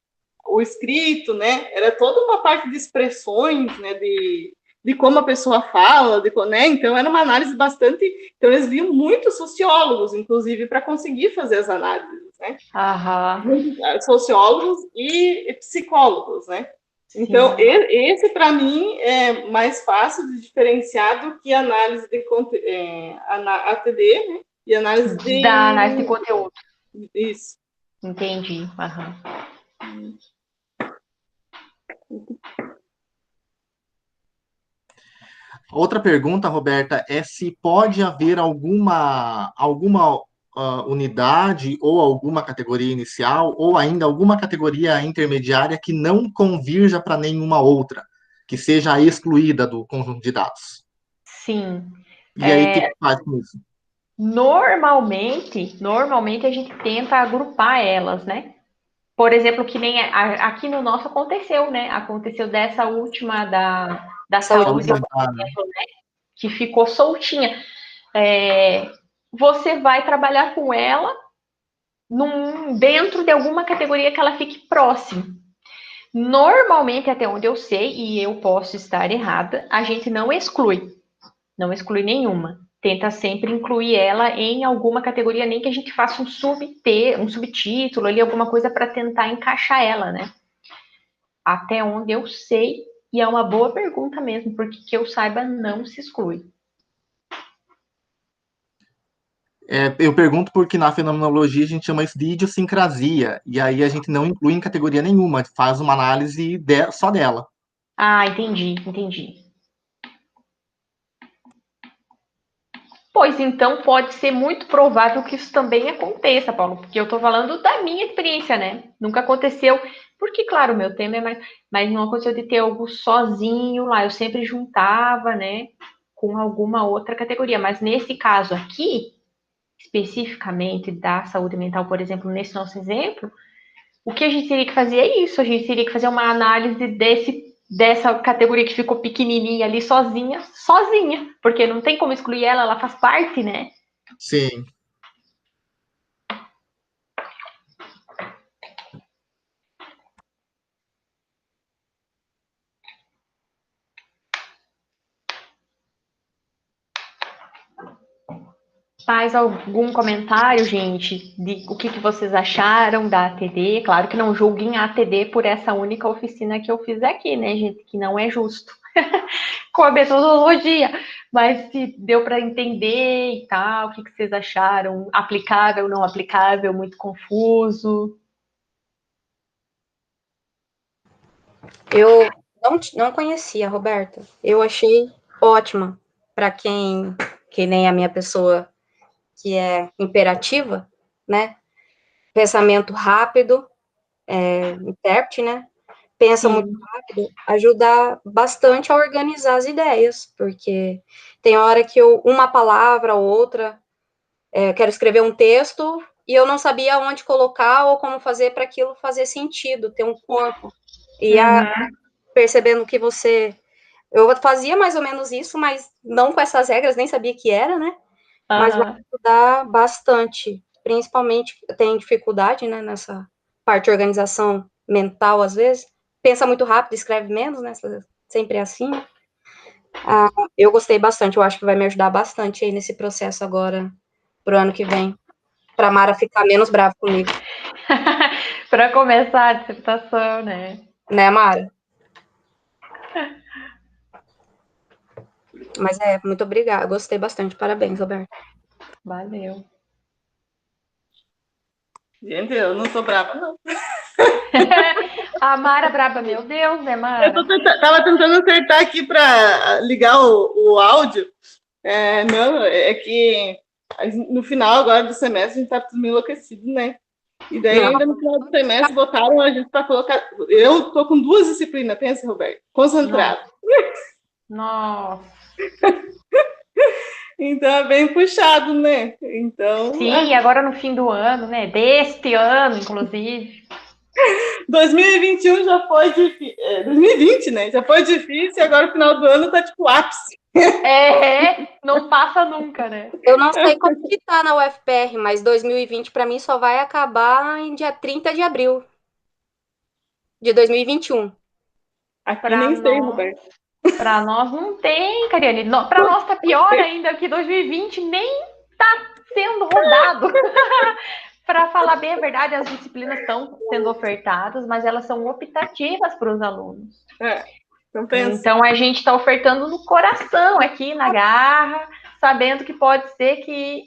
escrito, né? Era toda uma parte de expressões, né? De como a pessoa fala, né? Então, era uma análise bastante... Então, eles viam muitos sociólogos, inclusive, para conseguir fazer as análises, né? Sociólogos e psicólogos, né? Sim. Então, esse, para mim, é mais fácil de diferenciar do que a análise de ATD, né? E análise da análise de conteúdo. Isso. Entendi. Outra pergunta, Roberta, é se pode haver alguma unidade ou alguma categoria inicial ou ainda alguma categoria intermediária que não convirja para nenhuma outra, que seja excluída do conjunto de dados. Sim. E aí, o que faz com isso? Normalmente a gente tenta agrupar elas, né? Por exemplo, que nem aqui no nosso aconteceu, né? Aconteceu dessa última da saúde, por exemplo, né? Que ficou soltinha. Você vai trabalhar com ela dentro de alguma categoria que ela fique próxima. Normalmente, até onde eu sei, e eu posso estar errada, a gente não exclui nenhuma. Tenta sempre incluir ela em alguma categoria, nem que a gente faça um subtítulo ali, alguma coisa para tentar encaixar ela, né? Até onde eu sei, e é uma boa pergunta mesmo, porque que eu saiba, não se exclui. Eu pergunto porque na fenomenologia a gente chama isso de idiosincrasia, e aí a gente não inclui em categoria nenhuma, faz uma análise só dela. Ah, entendi. Pois então, pode ser muito provável que isso também aconteça, Paulo, porque eu estou falando da minha experiência, né? Nunca aconteceu, porque, claro, o meu tema é mas não aconteceu de ter algo sozinho lá, eu sempre juntava, né, com alguma outra categoria, mas nesse caso aqui, especificamente da saúde mental, por exemplo, nesse nosso exemplo, o que a gente teria que fazer é isso, a gente teria que fazer uma análise dessa categoria que ficou pequenininha ali sozinha, porque não tem como excluir ela, ela faz parte, né? Sim. Mais algum comentário, gente, de o que vocês acharam da ATD? Claro que não julguem a ATD por essa única oficina que eu fiz aqui, né, gente? Que não é justo com a metodologia. Mas se deu para entender e tal, o que vocês acharam? Aplicável, não aplicável, muito confuso? Eu não conhecia, Roberta. Eu achei ótima para quem, que nem a minha pessoa que é imperativa, né? Pensamento rápido, intérprete, né? Pensa Sim. muito rápido, ajuda bastante a organizar as ideias, porque tem hora que uma palavra ou outra, quero escrever um texto e eu não sabia onde colocar ou como fazer para aquilo fazer sentido, ter um corpo. E percebendo que eu fazia mais ou menos isso, mas não com essas regras, nem sabia que era, né? Mas vai ajudar bastante, principalmente tem dificuldade, né, nessa parte de organização mental, às vezes, pensa muito rápido, escreve menos, né, sempre é assim. Eu gostei bastante, eu acho que vai me ajudar bastante aí nesse processo agora, pro ano que vem, pra Mara ficar menos brava comigo. Para começar a dissertação, né? Né, Mara? Mas muito obrigada, gostei bastante, parabéns, Roberto. Valeu. Gente, eu não sou brava, não. A Mara braba, meu Deus, né, Mara? Eu tava tentando acertar aqui para ligar o áudio. Não, é que no final agora do semestre a gente tá tudo meio enlouquecido, né? E daí ainda no final do semestre botaram a gente para colocar... Eu tô com 2 disciplinas, pensa, Roberto. Concentrado. Nossa. Então é bem puxado, né? Então, sim, agora no fim do ano, né? Deste ano, inclusive. 2021 já foi difícil. 2020, né? Já foi difícil e agora o final do ano tá tipo ápice. Não passa nunca, né? Eu não sei como que tá na UFPR, mas 2020 para mim só vai acabar em dia 30 de abril de 2021. Aqui pra nem sei, Roberto. Para nós não tem, Cariane. Para nós tá pior ainda, que 2020 nem tá sendo rodado. Para falar bem a verdade, as disciplinas estão sendo ofertadas, mas elas são optativas para os alunos. Então a gente está ofertando no coração, aqui na garra, sabendo que pode ser que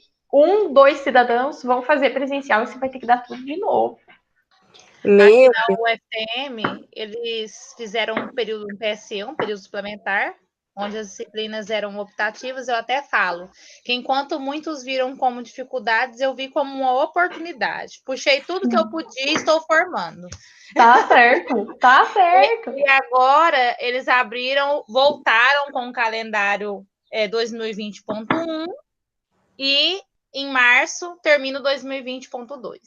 2 cidadãos vão fazer presencial e você vai ter que dar tudo de novo. Aqui na UFM, eles fizeram um PSE, um período suplementar, onde as disciplinas eram optativas, eu até falo que enquanto muitos viram como dificuldades, eu vi como uma oportunidade. Puxei tudo que eu podia e estou formando. Tá certo, tá certo. E agora eles voltaram com o calendário 2020.1 e em março termina o 2020.2.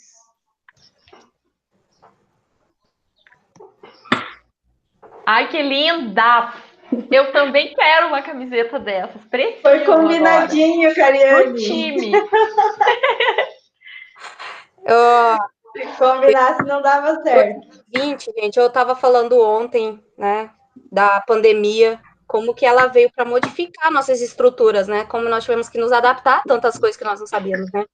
Ai, que linda! Eu também quero uma camiseta dessas. Preciso Foi combinadinho, Cariane. Do time. Se combinasse, não dava certo. 2020, gente, eu estava falando ontem, né, da pandemia, como que ela veio para modificar nossas estruturas, né? Como nós tivemos que nos adaptar a tantas coisas que nós não sabíamos, né?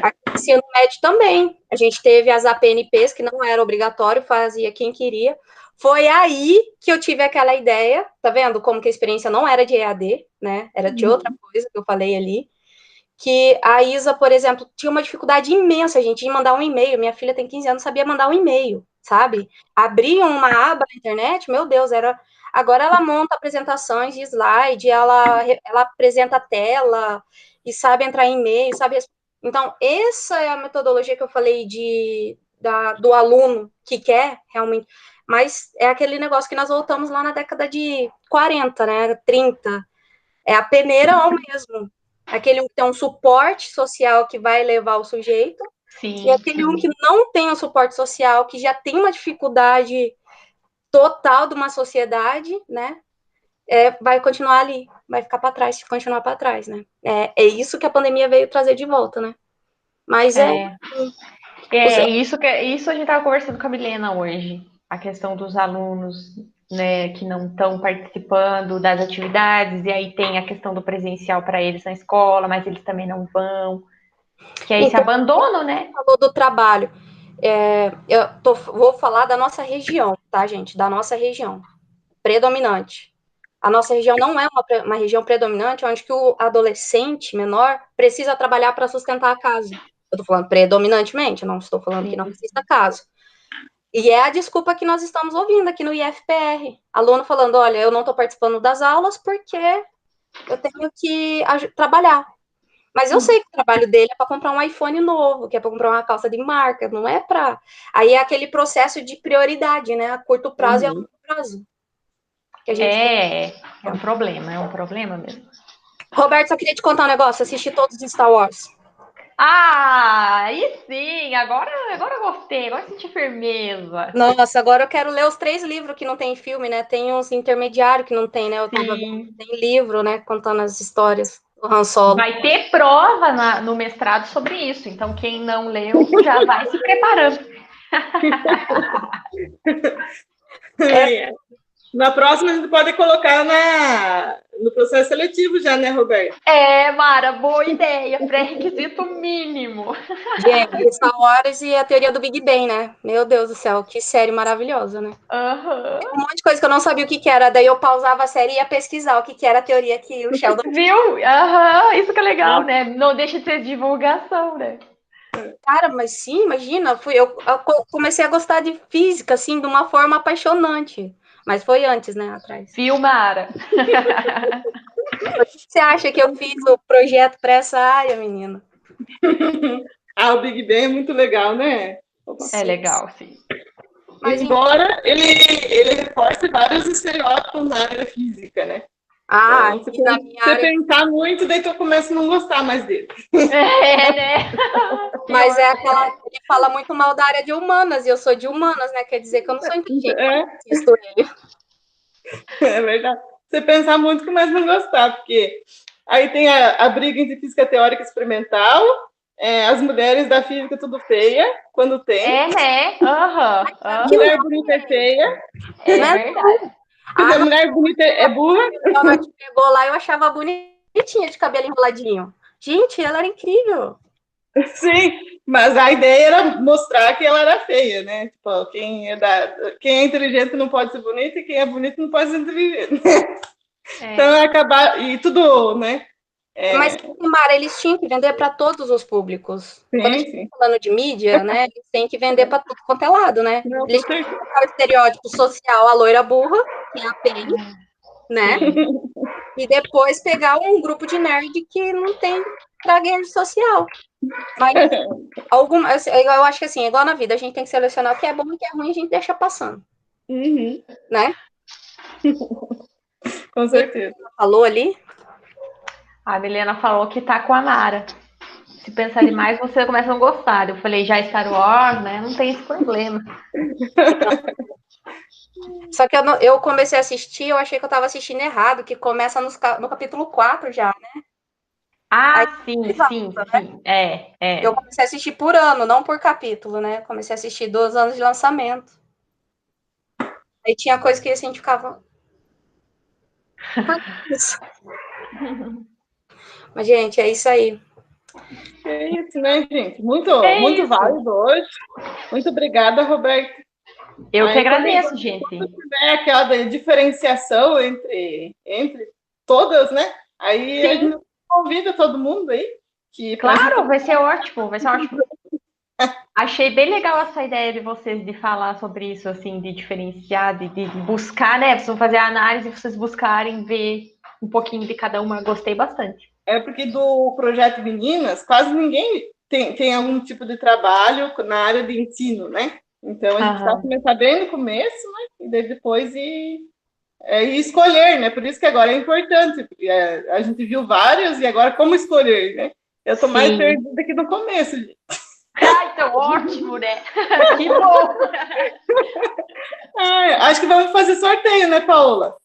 Aqui no ensino médio também. A gente teve as APNPs, que não era obrigatório, fazia quem queria. Foi aí que eu tive aquela ideia, tá vendo? Como que a experiência não era de EAD, né? Era de outra coisa que eu falei ali. Que a Isa, por exemplo, tinha uma dificuldade imensa, gente, em mandar um e-mail. Minha filha tem 15 anos, sabia mandar um e-mail, sabe? Abria uma aba na internet, meu Deus, era... Agora ela monta apresentações de slide, ela apresenta a tela e sabe entrar em e-mail, sabe? Então, essa é a metodologia que eu falei do aluno que quer realmente, mas é aquele negócio que nós voltamos lá na década de 40, né, 30, é a peneira ao mesmo, aquele um que tem um suporte social que vai levar o sujeito, sim, e aquele um que não tem um suporte social, que já tem uma dificuldade total de uma sociedade, né, vai continuar ali, vai ficar para trás, continuar para trás, né, é isso que a pandemia veio trazer de volta, né, mas isso a gente estava conversando com a Milena hoje, a questão dos alunos, né, que não estão participando das atividades, e aí tem a questão do presencial para eles na escola, mas eles também não vão, que é esse abandono, né? Falou do trabalho. Vou falar da nossa região, tá, gente? Da nossa região predominante. A nossa região não é uma região predominante onde que o adolescente menor precisa trabalhar para sustentar a casa. Eu tô falando predominantemente, não estou falando que não exista caso. E é a desculpa que nós estamos ouvindo aqui no IFPR. Aluno falando, olha, eu não estou participando das aulas porque eu tenho que trabalhar. Mas eu sei que o trabalho dele é para comprar um iPhone novo, que é para comprar uma calça de marca, não é para... Aí é aquele processo de prioridade, né? A curto prazo e a longo prazo. Que a gente é um problema mesmo. Roberto, só queria te contar um negócio, assisti todos os Star Wars. Ah, aí sim, agora eu gostei, agora eu senti firmeza. Nossa, agora eu quero ler os 3 livros que não tem filme, né? Tem uns intermediários que não tem, né? Eu tava vendo, tem livro, né? Contando as histórias do Han Solo. Vai ter prova no mestrado sobre isso, então quem não leu já vai se preparando. Na próxima a gente pode colocar no processo seletivo já, né, Roberto? Mara, boa ideia, pré-requisito mínimo. Gente, Star Wars e a teoria do Big Bang, né? Meu Deus do céu, que série maravilhosa, né? Um monte de coisa que eu não sabia o que era, daí eu pausava a série e ia pesquisar o que era a teoria que o Sheldon... Viu? Isso que é legal, né? Não deixa de ser divulgação, né? Cara, mas sim, imagina, eu comecei a gostar de física, assim, de uma forma apaixonante. Mas foi antes, né, atrás. Viu, Mara? O que você acha que eu fiz o projeto para essa área, menina? O Big Bang é muito legal, né? É legal, sim. Mas, embora ele reforce vários estereótipos na área física, né? Então, se você pensar muito, daí tu começa a não gostar mais dele. Né? Mas ele fala muito mal da área de humanas, e eu sou de humanas, né? Quer dizer que eu não sou inteligente. É verdade. Você pensar muito, começa a não gostar, porque aí tem a briga entre física teórica e experimental, as mulheres da física tudo feia, quando tem. Né? Mulher bonita é feia. É verdade. A mulher bonita é burra. Ela te pegou lá, eu achava bonitinha de cabelo enroladinho. Gente, ela era incrível. Sim, mas a ideia era mostrar que ela era feia, né? Tipo, quem é inteligente não pode ser bonito e quem é bonito não pode ser inteligente. Então, acabar... E tudo, né? Mas, Mara, eles tinham que vender para todos os públicos. Sim, quando a gente está falando de mídia, né? Eles têm que vender para tudo quanto é lado, né? Eles têm que colocar o estereótipo social, a loira burra, que é a Penny, né? E depois pegar um grupo de nerd que não tem traguejo social. Mas eu acho que assim, igual na vida, a gente tem que selecionar o que é bom e o que é ruim, a gente deixa passando. Né? Com certeza. Falou ali? A Milena falou que tá com a Mara. Se pensar demais, você começa a não gostar. Eu falei, já Star Wars, né? Não tem esse problema. Só que eu comecei a assistir, eu achei que eu tava assistindo errado, que começa no capítulo 4 já, né? Ah, sim. É. Eu comecei a assistir por ano, não por capítulo, né? Comecei a assistir 2 anos de lançamento. Aí tinha coisa que assim, a gente ficava... Por que isso? Mas, gente, é isso aí. É isso, né, gente? Muito válido hoje. Muito obrigada, Roberto. Eu que agradeço, gente. Se tiver aquela diferenciação entre todas, né? Aí Sim. a gente convida todo mundo aí. Claro, vai ser ótimo. Achei bem legal essa ideia de vocês de falar sobre isso, assim, de diferenciar, de buscar, né? Vocês vão fazer a análise e vocês buscarem ver um pouquinho de cada uma. Gostei bastante. É porque do projeto Meninas, quase ninguém tem algum tipo de trabalho na área de ensino, né? Então, a gente está começando bem no começo, né? E daí depois escolher, né? Por isso que agora é importante, porque a gente viu vários e agora como escolher, né? Eu estou mais perdida aqui no começo, gente. Então, ótimo, né? Que bom! Acho que vamos fazer sorteio, né, Paola?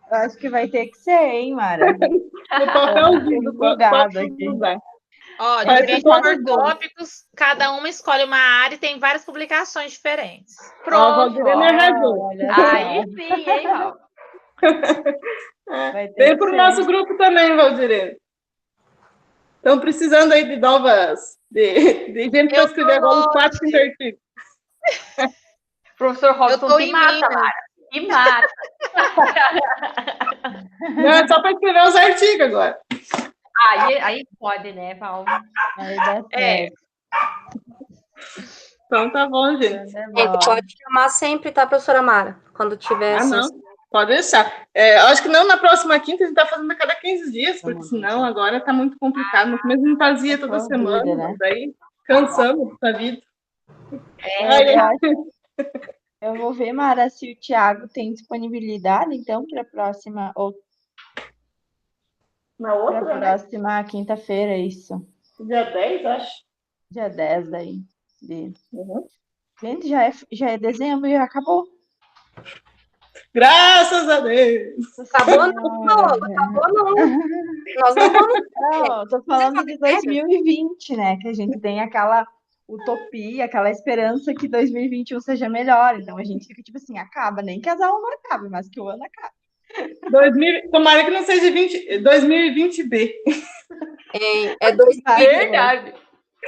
Acho que vai ter que ser, hein, Mara? No papelzinho. Bugado aqui. Ó, dividido por tópicos, cada uma escolhe uma área e tem várias publicações diferentes. Pronto. Aí sim, hein, Val? Vem para o nosso grupo também, Valdirene. Estão precisando aí de novas... De gente para escrever agora os 4 invertidos. Professor Robson, que mata, Mara. Que mata. Não, é só para escrever os artigos agora. Aí pode, né, Val? Aí dá certo. Então tá bom, gente. Pode chamar sempre, tá, professora Mara? Quando tiver... não. Pode deixar. Acho que não na próxima quinta, a gente está fazendo a cada 15 dias, porque senão agora está muito complicado. No começo a gente fazia toda semana, né? Daí cansamos da vida. Eu vou ver, Mara, se o Thiago tem disponibilidade, então, para a próxima... Na outra, para a próxima quinta-feira, isso. Dia 10, acho. Dia 10 daí. Gente, já é dezembro e já acabou. Graças a Deus! Acabou não. Nós não vamos... Não, tô falando de 2020, né? Que a gente tem aquela utopia, aquela esperança que 2021 seja melhor. Então a gente fica tipo assim, acaba, nem que as aulas não acabem, mas que o ano acabe. Tomara que não seja 2020B. É 2020. Verdade.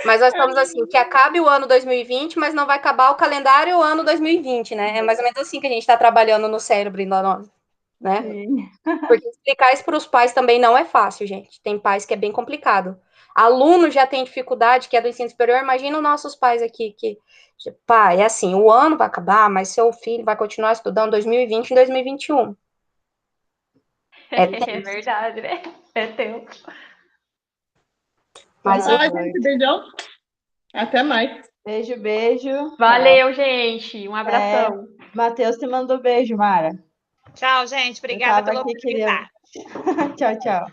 Mas nós estamos assim, que acabe o ano 2020, mas não vai acabar o calendário o ano 2020, né? É mais ou menos assim que a gente está trabalhando no cérebro da nós, né? Sim. Porque explicar isso para os pais também não é fácil, gente. Tem pais que é bem complicado. Aluno já tem dificuldade, que é do ensino superior, imagina os nossos pais aqui, que, pai, é assim, o ano vai acabar, mas seu filho vai continuar estudando 2020 em 2021. É verdade, né? É tempo. Mas gente, beijão. Até mais. Beijo. Valeu, gente. Um abração. Matheus te mandou beijo, Mara. Tchau, gente. Obrigada pela oportunidade. Tchau.